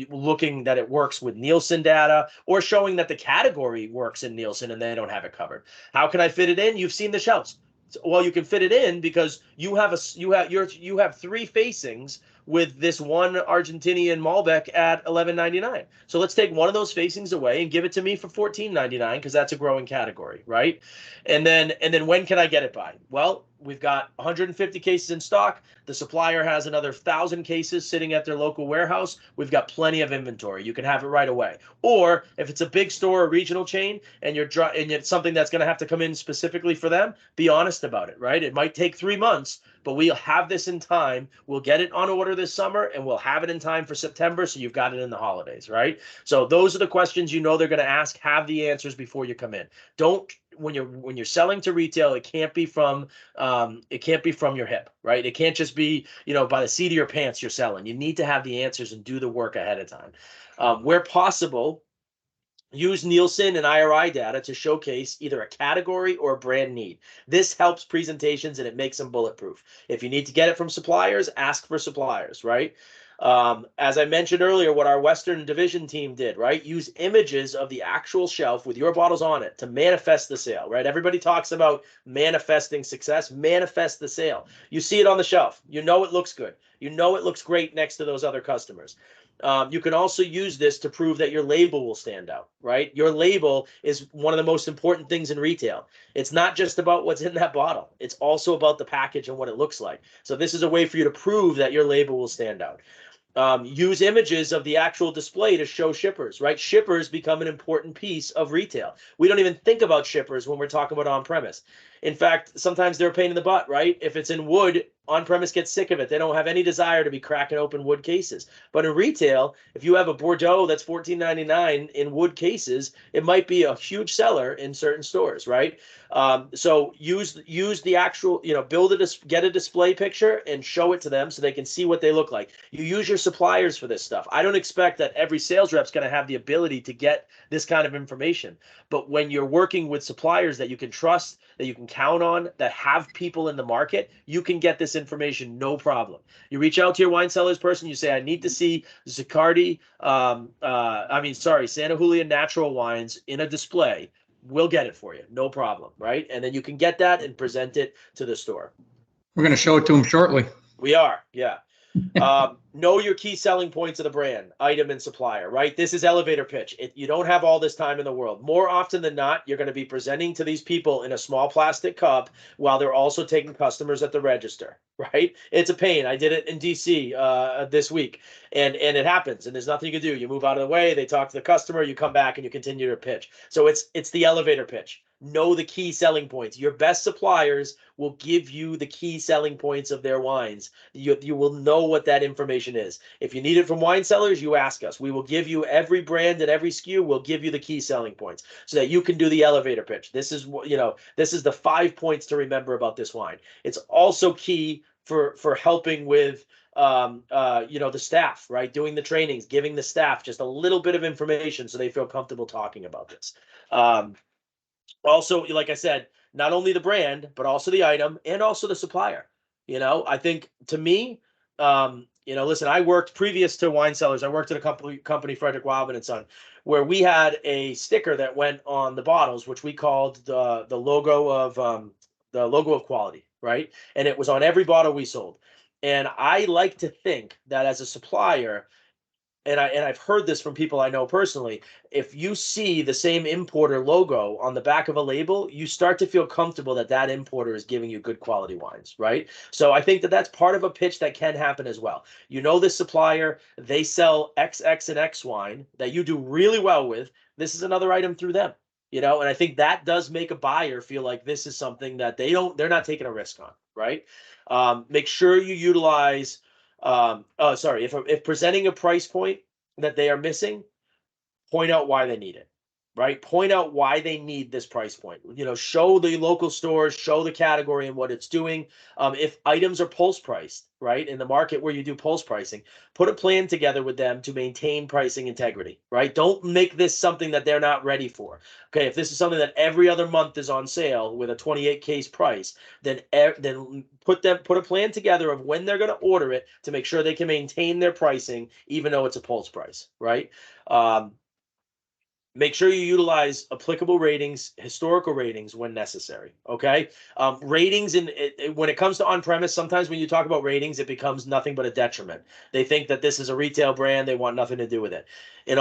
looking that it works with Nielsen data, or showing that the category works in Nielsen and they don't have it covered. How can I fit it in? You've seen the shelves. Well, you can fit it in because you have 3 facings with this one Argentinian Malbec at $11.99. So let's take one of those facings away and give it to me for $14.99 because that's a growing category, right? And then when can I get it by? Well, we've got 150 cases in stock. The supplier has another 1,000 cases sitting at their local warehouse. We've got plenty of inventory. You can have it right away. Or if it's a big store or regional chain and it's something that's going to have to come in specifically for them, be honest about it, right? It might take 3 months, but we'll have this in time. We'll get it on order this summer and we'll have it in time for September. So you've got it in the holidays, right? So those are the questions they're going to ask. Have the answers before you come in. When you're selling to retail, it can't be from your hip, right? It can't just be, by the seat of your pants you're selling. You need to have the answers and do the work ahead of time. Where possible, use Nielsen and IRI data to showcase either a category or a brand need. This helps presentations and it makes them bulletproof. If you need to get it from suppliers, ask for suppliers, right? As I mentioned earlier, what our Western Division team did, right? Use images of the actual shelf with your bottles on it to manifest the sale, right? Everybody talks about manifesting success. Manifest the sale. You see it on the shelf. You know it looks good. You know it looks great next to those other customers. You can also use this to prove that your label will stand out, right? Your label is one of the most important things in retail. It's not just about what's in that bottle. It's also about the package and what it looks like. So this is a way for you to prove that your label will stand out. Use images of the actual display to show shippers, right? Shippers become an important piece of retail. We don't even think about shippers when we're talking about on-premise. In fact, sometimes they're a pain in the butt, right? If it's in wood, on-premise gets sick of it. They don't have any desire to be cracking open wood cases. But in retail, if you have a Bordeaux that's $14.99 in wood cases, it might be a huge seller in certain stores, right? So use the actual, get a display picture and show it to them so they can see what they look like. You use your suppliers for this stuff. I don't expect that every sales rep's going to have the ability to get this kind of information. But when you're working with suppliers that you can trust, that you can count on, that have people in the market, you can get this information no problem. You reach out to your wine cellars person, you say, I need to see Santa Julia natural wines in a display. We'll get it for you, no problem, right? And then you can get that and present it to the store. We're going to show it to them shortly. We are, yeah. Know your key selling points of the brand, item, and supplier, right? This is elevator pitch. You don't have all this time in the world. More often than not, you're going to be presenting to these people in a small plastic cup while they're also taking customers at the register, right? It's a pain. I did it in DC this week, and it happens, and there's nothing you can do. You move out of the way, they talk to the customer, you come back, and you continue to pitch. So it's the elevator pitch. Know the key selling points. Your best suppliers will give you the key selling points of their wines. You will know what that information is. If you need it from Wine Cellars, you ask us. We will give you every brand and every SKU. We'll give you the key selling points so that you can do the elevator pitch. This is this is the 5 points to remember about this wine. It's also key for helping with the staff, right? Doing the trainings, giving the staff just a little bit of information so they feel comfortable talking about this. Also, like I said, not only the brand, but also the item and also the supplier. I think to me, listen, I worked previous to Wine Cellars. I worked at a company, Frederick Wildman and Son, where we had a sticker that went on the bottles, which we called the logo of quality, right? And it was on every bottle we sold. And I like to think that as a supplier, and I've heard this from people I know personally, if you see the same importer logo on the back of a label, you start to feel comfortable that that importer is giving you good quality wines, right? So I think that that's part of a pitch that can happen as well. This supplier, they sell XX and X wine that you do really well with. This is another item through them, and I think that does make a buyer feel like this is something that they're not taking a risk on, right? Make sure you utilize if presenting a price point that they are missing, point out why they need it, right? Point out why they need this price point. Show the local stores, show the category and what it's doing. If items are pulse priced, right, in the market where you do pulse pricing, put a plan together with them to maintain pricing integrity, right? Don't make this something that they're not ready for. Okay, if this is something that every other month is on sale with a 28 case price, then put a plan together of when they're going to order it to make sure they can maintain their pricing, even though it's a pulse price, right? Make sure you utilize applicable ratings, historical ratings when necessary. Okay. Ratings when it comes to on-premise, sometimes when you talk about ratings, it becomes nothing but a detriment. They think that this is a retail brand. They want nothing to do with it. In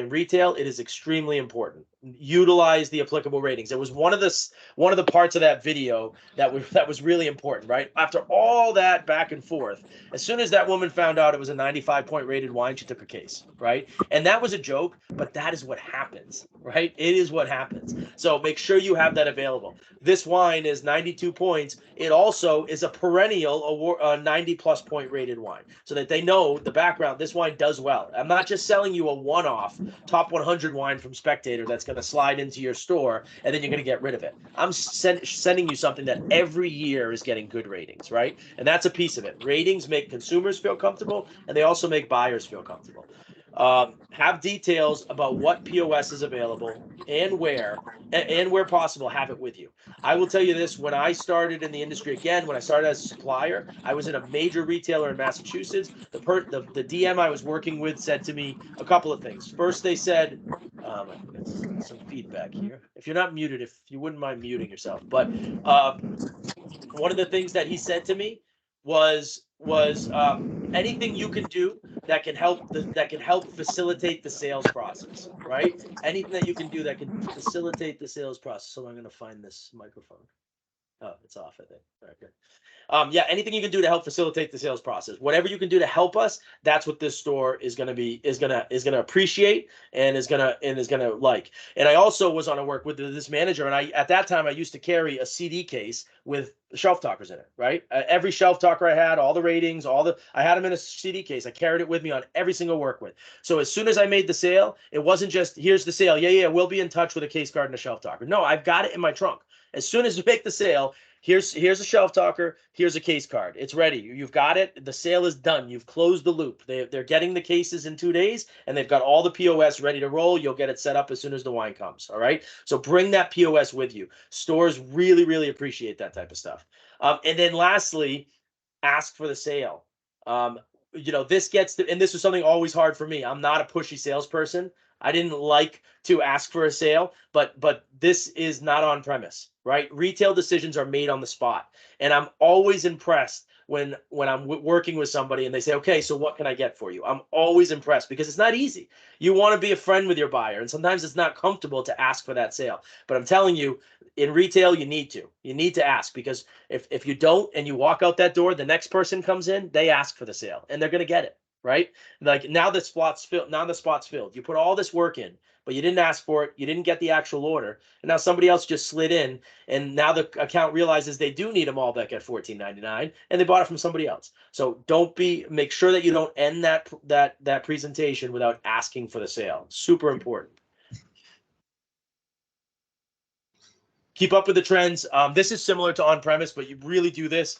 retail, it is extremely important. Utilize the applicable ratings. It was one of the parts of that video that was really important, right? After all that back and forth, as soon as that woman found out it was a 95-point rated wine, she took a case, right? And that was a joke, but that is what happens, right? It is what happens. So make sure you have that available. This wine is 92 points. It also is a perennial award, 90+ point rated wine, so that they know the background. This wine does well. I'm not just selling you a one-off top 100 wine from Spectator that's going to slide into your store and then you're going to get rid of it. I'm sending you something that every year is getting good ratings, right? And that's a piece of it. Ratings make consumers feel comfortable, and they also make buyers feel comfortable. Have details about what POS is available and where possible, have it with you. I will tell you this, when I started in the industry again, when I started as a supplier, I was in a major retailer in Massachusetts. The DM I was working with said to me a couple of things. First, they said, some feedback here. If you're not muted, if you wouldn't mind muting yourself. But one of the things that he said to me was anything you can do that can help facilitate the sales process, right? Anything that you can do that can facilitate the sales process. So I'm going to find this microphone. Oh, it's off, I think. All right, good. Anything you can do to help facilitate the sales process, whatever you can do to help us, that's what this store is going to appreciate and is going to like. And I also was on a work with this manager, and at that time I used to carry a CD case with shelf talkers in it, right? Every shelf talker I had, all the ratings, I had them in a CD case. I carried it with me on every single work with. So as soon as I made the sale, it wasn't just, here's the sale. Yeah, we'll be in touch with a case card and a shelf talker. No, I've got it in my trunk. As soon as you make the sale, here's a shelf talker, here's a case card. It's ready. You've got it. The sale is done. You've closed the loop. They're getting the cases in 2 days, and they've got all the POS ready to roll. You'll get it set up as soon as the wine comes. All right. So bring that POS with you. Stores really, really appreciate that type of stuff. And then lastly, ask for the sale. This gets to, and this was something always hard for me. I'm not a pushy salesperson. I didn't like to ask for a sale, but this is not on premise, right? Retail decisions are made on the spot. And I'm always impressed when I'm working with somebody and they say, okay, so what can I get for you? I'm always impressed because it's not easy. You want to be a friend with your buyer, and sometimes it's not comfortable to ask for that sale. But I'm telling you, in retail, you need to ask, because if you don't and you walk out that door, the next person comes in, they ask for the sale and they're going to get it, right? Like now the spot's filled. You put all this work in, but you didn't ask for it. You didn't get the actual order. And now somebody else just slid in, and now the account realizes they do need a Malbec at $14.99 and they bought it from somebody else. So make sure that you don't end that presentation without asking for the sale. Super important. Keep up with the trends. This is similar to on-premise, but you really do this.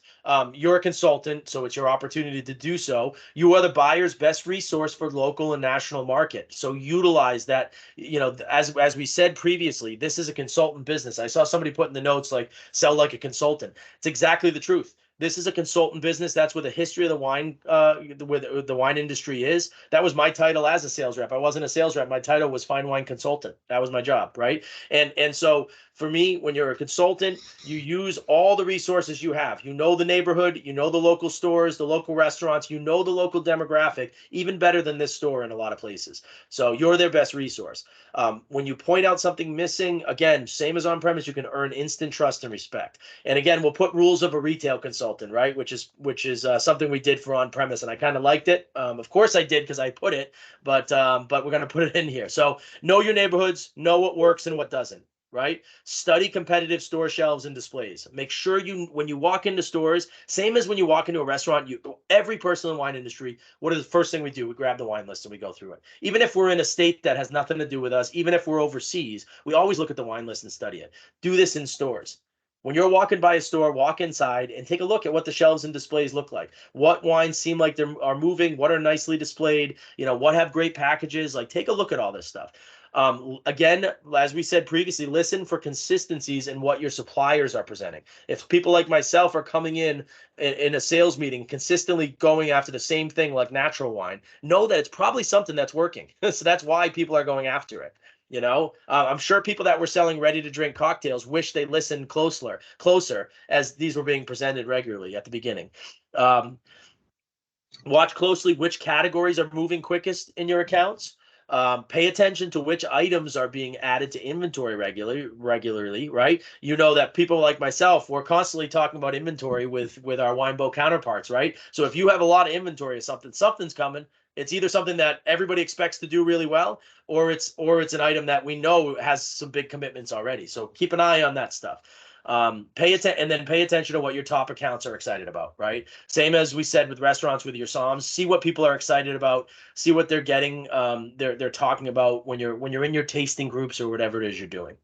You're a consultant, so it's your opportunity to do so. You are the buyer's best resource for local and national market. So utilize that. You know, as we said previously, this is a consultant business. I saw somebody put in the notes like sell like a consultant. It's exactly the truth. This is a consultant business. That's where the history of the wine, where the wine industry is. That was my title as a sales rep. I wasn't a sales rep. My title was fine wine consultant. That was my job, right? And so for me, when you're a consultant, you use all the resources you have. You know the neighborhood, you know the local stores, the local restaurants, you know the local demographic, even better than this store in a lot of places. So you're their best resource. When you point out something missing, again, same as on premise, you can earn instant trust and respect. And again, we'll put rules of a retail consultant, right? Which is something we did for on premise, and I kind of liked it. Of course I did, because I put it, but we're going to put it in here. So know your neighborhoods, know what works and what doesn't. Right? Study competitive store shelves and displays. Make sure when you walk into stores, same as when you walk into a restaurant, every person in the wine industry, what is the first thing we do? We grab the wine list and we go through it. Even if we're in a state that has nothing to do with us, even if we're overseas, we always look at the wine list and study it. Do this in stores. When you're walking by a store, walk inside and take a look at what the shelves and displays look like. What wines seem like they are moving, what are nicely displayed, what have great packages. Like, take a look at all this stuff. Again, as we said previously, listen for consistencies in what your suppliers are presenting. If people like myself are coming in a sales meeting, consistently going after the same thing like natural wine, know that it's probably something that's working. So that's why people are going after it. I'm sure people that were selling ready to drink cocktails wish they listened closer as these were being presented regularly at the beginning. Watch closely which categories are moving quickest in your accounts. Pay attention to which items are being added to inventory regularly, right? You know that people like myself, we're constantly talking about inventory with our Winebow counterparts, right? So if you have a lot of inventory of something's coming. It's either something that everybody expects to do really well, or it's an item that we know has some big commitments already. So keep an eye on that stuff. Pay attention to what your top accounts are excited about, right? Same as we said with restaurants, with your SOMs, see what people are excited about, see what they're getting, they're talking about when you're in your tasting groups or whatever it is you're doing.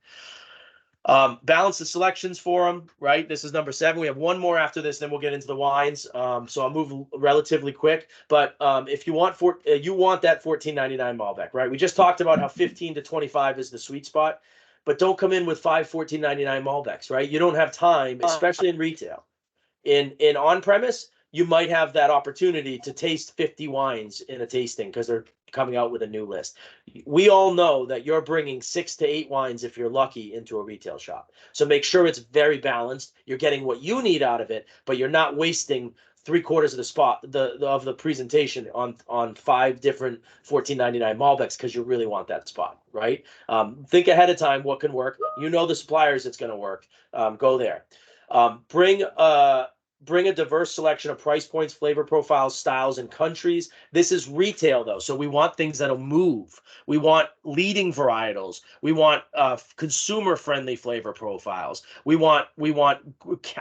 Balance the selections for them, right? This is number 7. We have one more after this, then we'll get into the wines. So I'll move relatively quick. But if you want that $14.99 Malbec, right? We just talked about how 15 to 25 is the sweet spot, but don't come in with 5 $14.99 Malbecs, right? You don't have time, especially in retail. In on premise, you might have that opportunity to taste 50 wines in a tasting because they're coming out with a new list. We all know that you're bringing 6 to 8 wines, if you're lucky, into a retail shop. So make sure it's very balanced. You're getting what you need out of it, but you're not wasting 3/4 of the spot of the presentation on 5 different $14.99 Malbecs because you really want that spot, right? Think ahead of time what can work. You know the suppliers it's going to work. Go there. Bring a diverse selection of price points, flavor profiles, styles, and countries. This is retail, though, so we want things that'll move. We want leading varietals. We want consumer-friendly flavor profiles. We want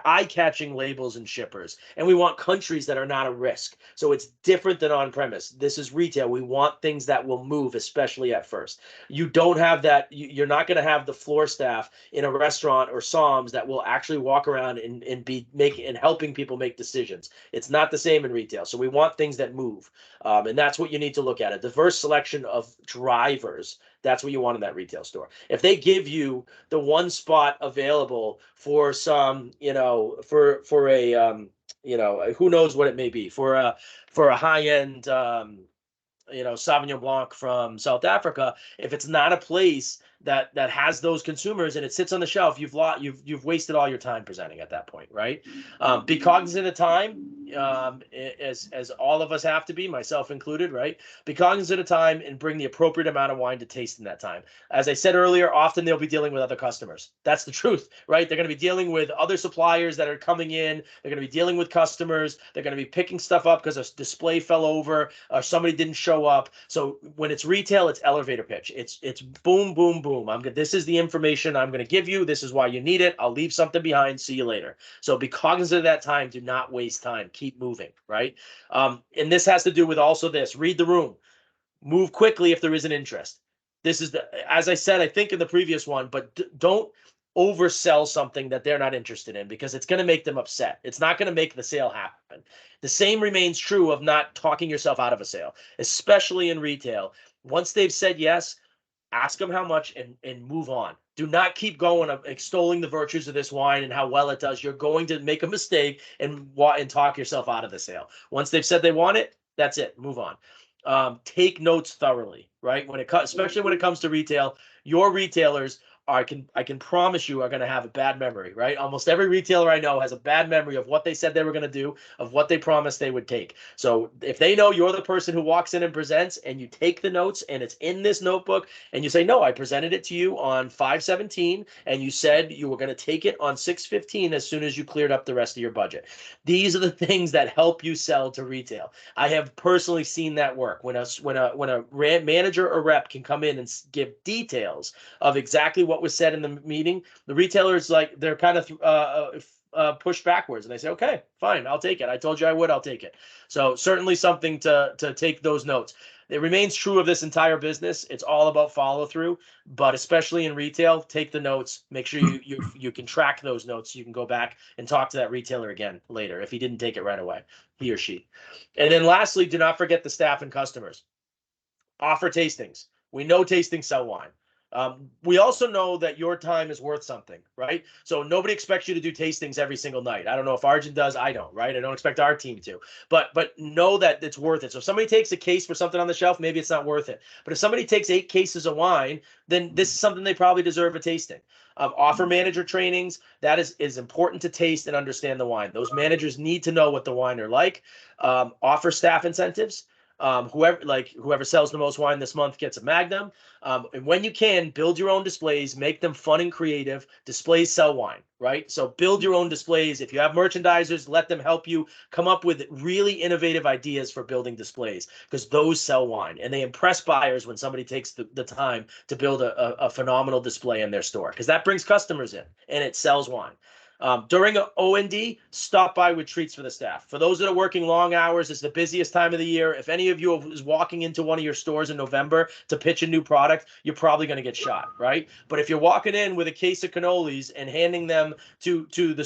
eye-catching labels and shippers, and we want countries that are not a risk. So it's different than on-premise. This is retail. We want things that will move, especially at first. You don't have that. You're not going to have the floor staff in a restaurant or SOMs that will actually walk around and be helping people make decisions. It's not the same in retail. So we want things that move. And that's what you need to look at. A diverse selection of drivers. That's what you want in that retail store. If they give you the one spot available for some, for a, who knows what it may be, for a high-end, Sauvignon Blanc from South Africa, if it's not a place that has those consumers and it sits on the shelf, you've wasted all your time presenting at that point, right? Be cognizant of time, as all of us have to be, myself included, right? Be cognizant of time and bring the appropriate amount of wine to taste in that time. As I said earlier, often they'll be dealing with other customers. That's the truth, right? They're going to be dealing with other suppliers that are coming in. They're going to be dealing with customers. They're going to be picking stuff up because a display fell over or somebody didn't show up. So when it's retail, it's elevator pitch. It's boom, boom, boom. This is the information I'm going to give you. This is why you need it. I'll leave something behind. See you later. So be cognizant of that time. Do not waste time. Keep moving, right? And this has to do with also this. Read the room. Move quickly if there is an interest. This is as I said, I think in the previous one, but don't oversell something that they're not interested in because it's going to make them upset. It's not going to make the sale happen. The same remains true of not talking yourself out of a sale, especially in retail. Once they've said yes, ask them how much and move on. Do not keep going extolling the virtues of this wine and how well it does. You're going to make a mistake and talk yourself out of the sale. Once they've said they want it, that's it. Move on. Take notes thoroughly, right? Especially when it comes to retail, your retailers I can promise you are going to have a bad memory, right? Almost every retailer I know has a bad memory of what they said they were going to do, of what they promised they would take. So if they know you're the person who walks in and presents and you take the notes and it's in this notebook and you say, no, I presented it to you on 5/17 and you said you were going to take it on 6/15 as soon as you cleared up the rest of your budget. These are the things that help you sell to retail. I have personally seen that work when a manager or rep can come in and give details of exactly what was said in the meeting. The retailers, like, they're kind of pushed backwards and they say, okay, fine, I'll take it. I told you I would, I'll take it. So certainly something to take those notes. It remains true of this entire business. It's all about follow through, but especially in retail, take the notes, make sure you can track those notes. So you can go back and talk to that retailer again later if he didn't take it right away, he or she. And then lastly, do not forget the staff and customers. Offer tastings. We know tastings sell wine. We also know that your time is worth something, right? So nobody expects you to do tastings every single night. I don't know if Arjun does. I don't, right? I don't expect our team to, but know that it's worth it. So if somebody takes a case for something on the shelf, maybe it's not worth it. But if somebody takes 8 cases of wine, then this is something they probably deserve a tasting. Offer manager trainings. That is important to taste and understand the wine. Those managers need to know what the wine are like. Offer staff incentives. Whoever sells the most wine this month gets a Magnum. And when you can, build your own displays, make them fun and creative. Displays sell wine, right? So build your own displays. If you have merchandisers, let them help you come up with really innovative ideas for building displays, because those sell wine and they impress buyers when somebody takes the time to build a phenomenal display in their store, because that brings customers in and it sells wine. During OND, stop by with treats for the staff. For those that are working long hours, it's the busiest time of the year. If any of you is walking into one of your stores in November to pitch a new product, you're probably going to get shot, right? But if you're walking in with a case of cannolis and handing them to the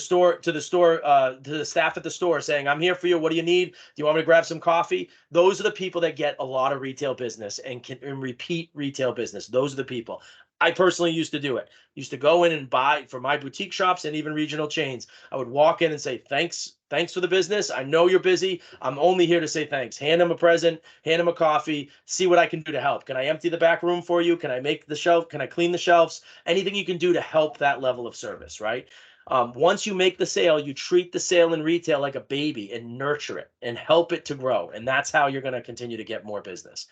staff at the store saying, I'm here for you, what do you need? Do you want me to grab some coffee? Those are the people that get a lot of retail business and can repeat retail business. Those are the people. I personally used to do it. Used to go in and buy for my boutique shops and even regional chains. I would walk in and say, thanks for the business. I know you're busy. I'm only here to say thanks. Hand them a present, hand them a coffee, see what I can do to help. Can I empty the back room for you? Can I make the shelf? Can I clean the shelves? Anything you can do to help that level of service, right? Once you make the sale, you treat the sale in retail like a baby and nurture it and help it to grow. And that's how you're going to continue to get more business.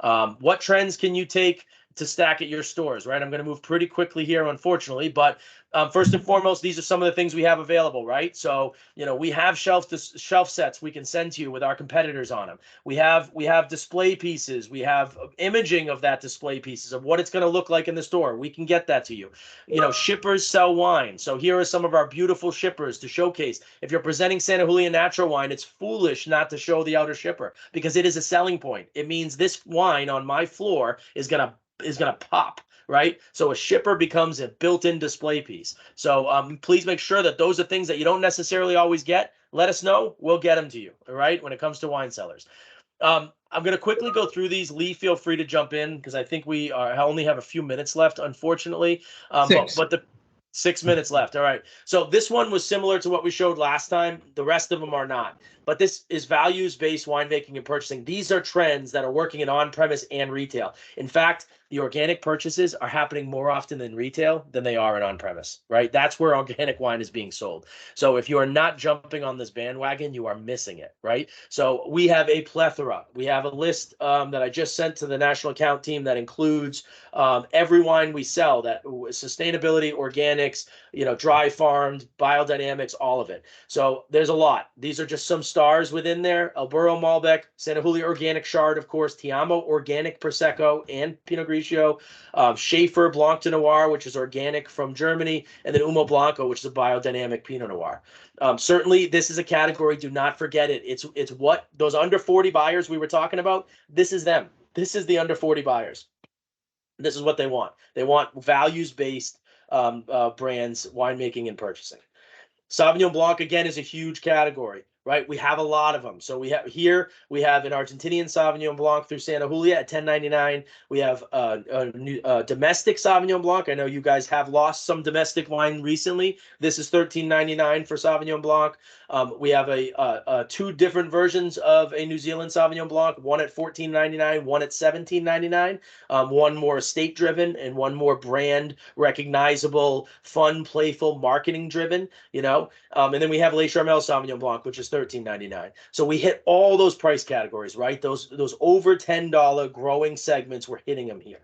What trends can you take to stack at your stores, right? I'm going to move pretty quickly here, unfortunately, but first and foremost, these are some of the things we have available, right? So, we have shelf sets we can send to you with our competitors on them. We have display pieces. We have imaging of that display pieces of what it's going to look like in the store. We can get that to you. Shippers sell wine. So here are some of our beautiful shippers to showcase. If you're presenting Santa Julia natural wine, it's foolish not to show the outer shipper, because it is a selling point. It means this wine on my floor is going to pop, right? So a shipper becomes a built-in display piece. So please make sure that those are things that you don't necessarily always get. Let us know. We'll get them to you, all right, when it comes to wine cellars. I'm going to quickly go through these. Lee, feel free to jump in, because I think we only have a few minutes left, unfortunately. But the 6 minutes left. All right. So this one was similar to what we showed last time. The rest of them are not. But this is values-based winemaking and purchasing. These are trends that are working in on-premise and retail. In fact, the organic purchases are happening more often in retail than they are in on-premise, right? That's where organic wine is being sold. So if you are not jumping on this bandwagon, you are missing it, right? So we have a plethora. We have a list that I just sent to the national account team that includes every wine we sell, that sustainability, organics, dry farmed, biodynamics, all of it. So there's a lot. These are just some stars within there. El Burro Malbec, Santa Julia Organic Chard, of course, Tiamo Organic Prosecco and Pinot Grigio, Schaefer Blanc de Noir, which is organic from Germany, and then Humo Blanco, which is a biodynamic Pinot Noir. Certainly, this is a category. Do not forget it. It's what those under 40 buyers we were talking about. This is them. This is the under 40 buyers. This is what they want. They want values-based brands, winemaking and purchasing. Sauvignon Blanc, again, is a huge category, right? We have a lot of them. So we have an Argentinian Sauvignon Blanc through Santa Julia at $10.99. We have a domestic Sauvignon Blanc. I know you guys have lost some domestic wine recently. This is $13.99 for Sauvignon Blanc. We have two different versions of a New Zealand Sauvignon Blanc, one at $14.99, one at $17.99, one more estate-driven and one more brand recognizable, fun, playful, marketing-driven, and then we have Les Charmel Sauvignon Blanc, which is $13.99. So we hit all those price categories, right? Those over $10 growing segments, we're hitting them here.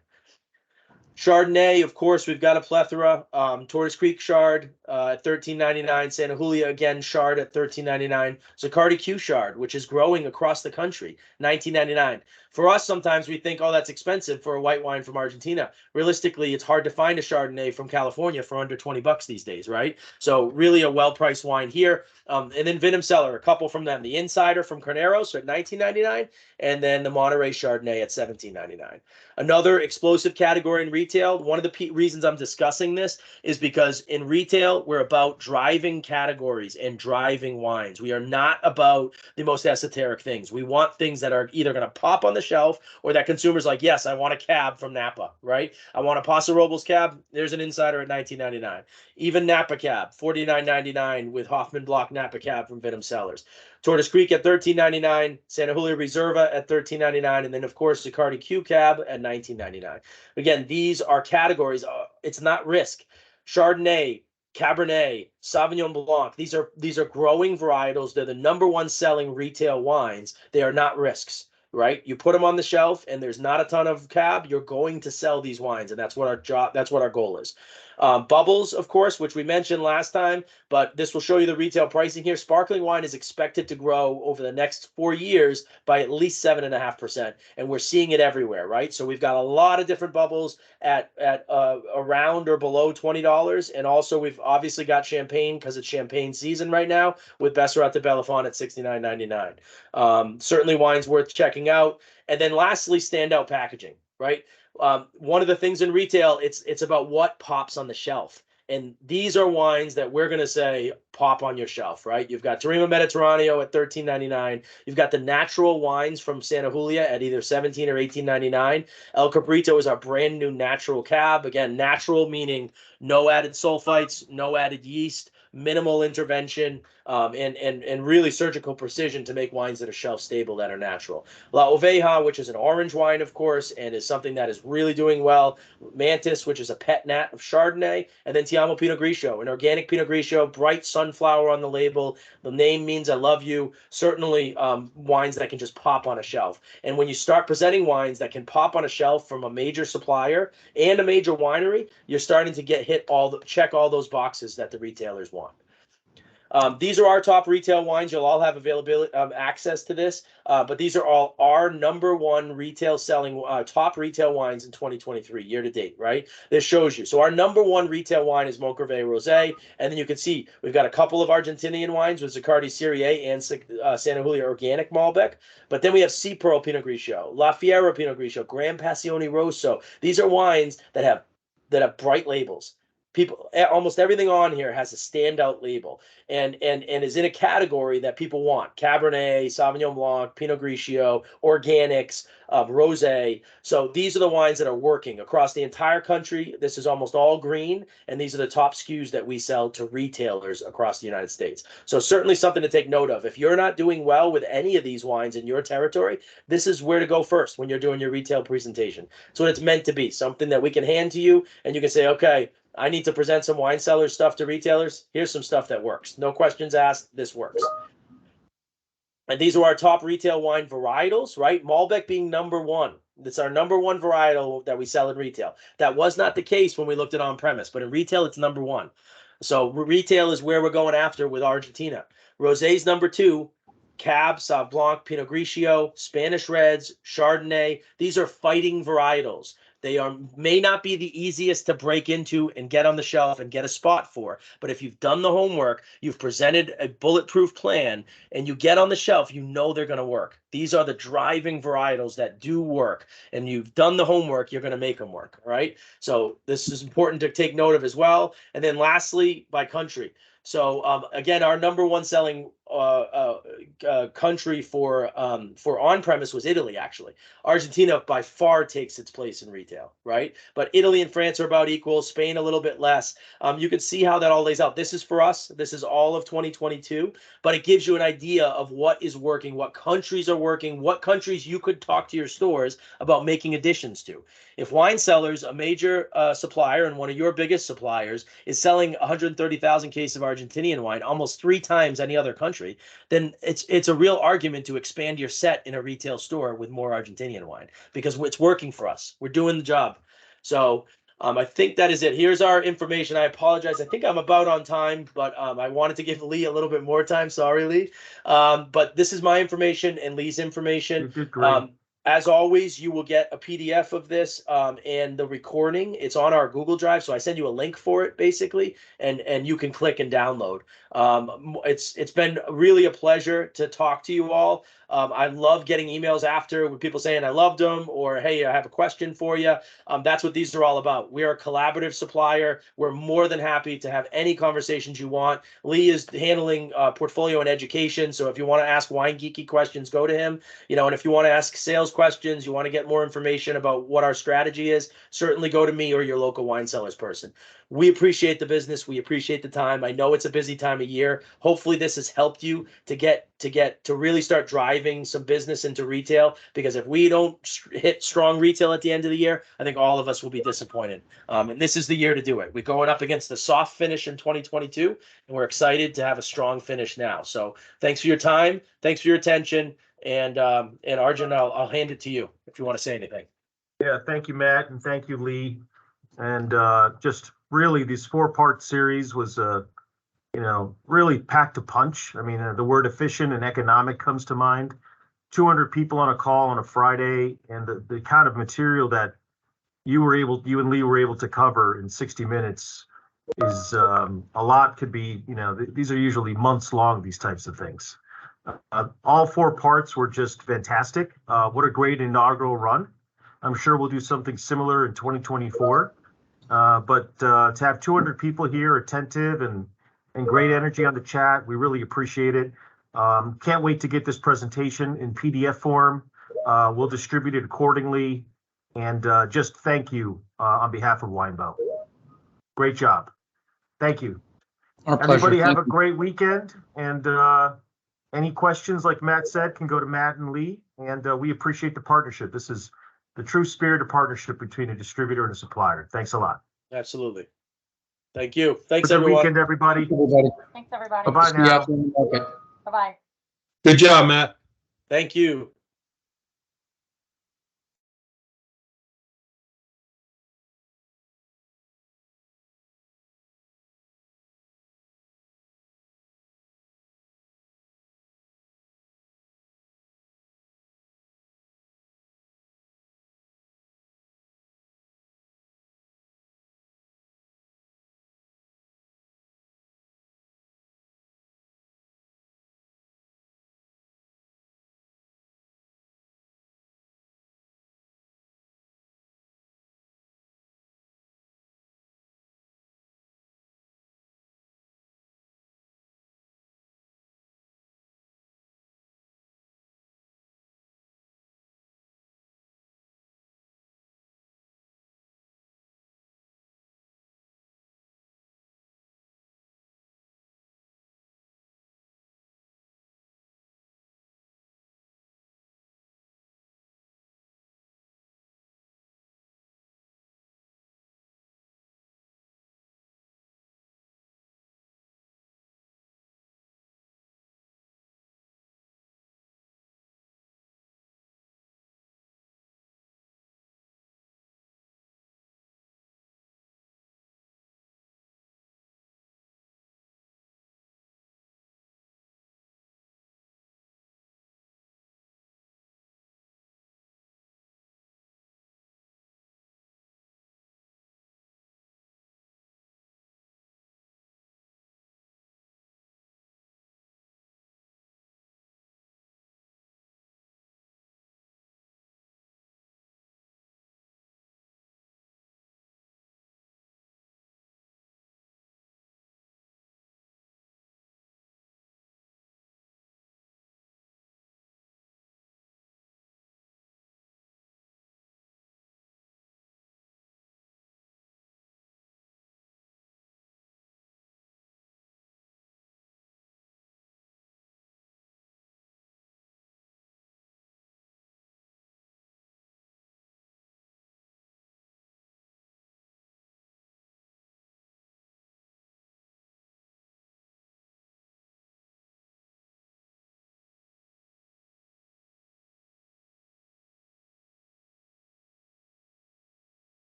Chardonnay, of course, we've got a plethora. Tortoise Creek Chard at $13.99. Santa Julia, again, Chard at $13.99. Zaccardi Q Chard, which is growing across the country, $19.99. For us, sometimes we think, oh, that's expensive for a white wine from Argentina. Realistically, it's hard to find a Chardonnay from California for under $20 these days, right? So really a well-priced wine here. And then Venom Cellar, a couple from them. The Insider from Carneros at $19.99, and then the Monterey Chardonnay at $17.99. Another explosive category in retail. One of the reasons I'm discussing this is because in retail, we're about driving categories and driving wines. We are not about the most esoteric things. We want things that are either going to pop on the shelf or that consumers like, yes, I want a cab from Napa, right? I want a Paso Robles cab. There's an Insider at $19.99. Even Napa cab, $49.99 with Hoffman Block Napa cab from Venom Cellars. Tortoise Creek at $13.99, Santa Julia Reserva at $13.99, and then, of course, Zaccardi Q Cab at $19.99. Again, these are categories. It's not risk. Chardonnay, Cabernet, Sauvignon Blanc, these are growing varietals. They're the number one selling retail wines. They are not risks, right? You put them on the shelf and there's not a ton of cab, you're going to sell these wines, and that's what our goal is. Bubbles, of course, which we mentioned last time, but this will show you the retail pricing here. Sparkling wine is expected to grow over the next 4 years by at least 7.5%, and we're seeing it everywhere, right? So we've got a lot of different bubbles at around or below $20, and also we've obviously got champagne because it's champagne season right now with Besserat de Bellefont at $69.99. Certainly wines worth checking out. And then lastly, standout packaging, right? One of the things in retail, it's about what pops on the shelf. And these are wines that we're going to say pop on your shelf, right? You've got Tarima Mediterraneo at $13.99. You've got the natural wines from Santa Julia at either $17 or $18.99. El Cabrito is our brand new natural cab. Again, natural meaning no added sulfites, no added yeast, minimal intervention, and really surgical precision to make wines that are shelf stable, that are natural. La Oveja, which is an orange wine, of course, and is something that is really doing well. Mantis, which is a pet nat of Chardonnay, and then Tiamo Pinot Grigio, an organic Pinot Grigio, bright sunflower on the label. The name means I love you. Certainly wines that can just pop on a shelf. And when you start presenting wines that can pop on a shelf from a major supplier and a major winery, you're starting to check all those boxes that the retailers want. These are our top retail wines. You'll all have availability, access to this, but these are all our number one retail selling top retail wines in 2023 year to date, right? This shows you. So our number one retail wine is Moncrevey Rosé, and then you can see we've got a couple of Argentinian wines with Zaccardi Syrie and Santa Julia Organic Malbec, but then we have Sea Pearl Pinot Grigio, La Fiera Pinot Grigio, Gran Passione Rosso. These are wines that have bright labels. people, almost everything on here has a standout label and is in a category that people want: Cabernet, Sauvignon Blanc, Pinot Grigio, organics, rosé. So these are the wines that are working across the entire country. This is almost all green, and these are the top SKUs that we sell to retailers across the United States. So certainly something to take note of. If you're not doing well with any of these wines in your territory, this is where to go first when you're doing your retail presentation. So it's meant to be something that we can hand to you, and you can say, okay, I need to present some wine cellars stuff to retailers. Here's some stuff that works. No questions asked. This works. And these are our top retail wine varietals, right? Malbec being number one. It's our number one varietal that we sell in retail. That was not the case when we looked at on-premise, but in retail, it's number one. So retail is where we're going after with Argentina. Rosé's number two. Cab, Sauv Blanc, Pinot Grigio, Spanish Reds, Chardonnay. These are fighting varietals. They may not be the easiest to break into and get on the shelf and get a spot for, but if you've done the homework, you've presented a bulletproof plan, and you get on the shelf, you know they're going to work. These are the driving varietals that do work, and you've done the homework, you're going to make them work, right? So this is important to take note of as well. And then lastly, by country. So again, our number one selling country for on-premise was Italy, actually. Argentina by far takes its place in retail, right? But Italy and France are about equal, Spain a little bit less. You can see how that all lays out. This is for us. This is all of 2022, but it gives you an idea of what is working, what countries are working, what countries you could talk to your stores about making additions to. If Wine Cellars, a major supplier and one of your biggest suppliers, is selling 130,000 cases of Argentinian wine, almost 3 times any other country, then it's a real argument to expand your set in a retail store with more Argentinian wine, because it's working for us. We're doing the job. So I think that is it. Here's our information. I apologize. I think I'm about on time, but I wanted to give Lee a little bit more time. Sorry, Lee. But this is my information and Lee's information. You did great. As always, you will get a PDF of this and the recording. It's on our Google Drive, so I send you a link for it, basically, and you can click and download. It's been really a pleasure to talk to you all. I love getting emails after with people saying I loved them, or hey, I have a question for you. That's what these are all about. We are a collaborative supplier. We're more than happy to have any conversations you want. Lee is handling portfolio and education, so if you want to ask wine geeky questions, go to him. And if you want to ask sales questions, you want to get more information about what our strategy is, certainly go to me or your local Wine Cellars person. We appreciate the business. We appreciate the time. I know it's a busy time of year. Hopefully this has helped you to really start driving some business into retail, because if we don't hit strong retail at the end of the year, I think all of us will be disappointed. And this is the year to do it. We're going up against the soft finish in 2022, and we're excited to have a strong finish now. So thanks for your time. Thanks for your attention. And Arjun, I'll hand it to you if you want to say anything. Yeah, thank you, Matt, and thank you, Lee. And just really, this 4-part series was, really packed a punch. I mean, the word efficient and economic comes to mind. 200 people on a call on a Friday, and the kind of material that you and Lee were able to cover in 60 minutes is a lot. Could be, these are usually months long, these types of things. All 4 parts were just fantastic. What a great inaugural run. I'm sure we'll do something similar in 2024. But to have 200 people here attentive and great energy on the chat, we really appreciate it. Can't wait to get this presentation in PDF form. We'll distribute it accordingly. And just thank you on behalf of Winebow. Great job. Thank you. Our pleasure. Everybody have Thank a you. great weekend. And any questions, like Matt said, can go to Matt and Lee. And we appreciate the partnership. This is the true spirit of partnership between a distributor and a supplier. Thanks a lot. Absolutely. Thank you. Thanks, Good everyone. weekend, everybody. Everybody. Thanks, everybody. Bye-bye See you now. out there in the market. Bye-bye. Good job, Matt. Thank you.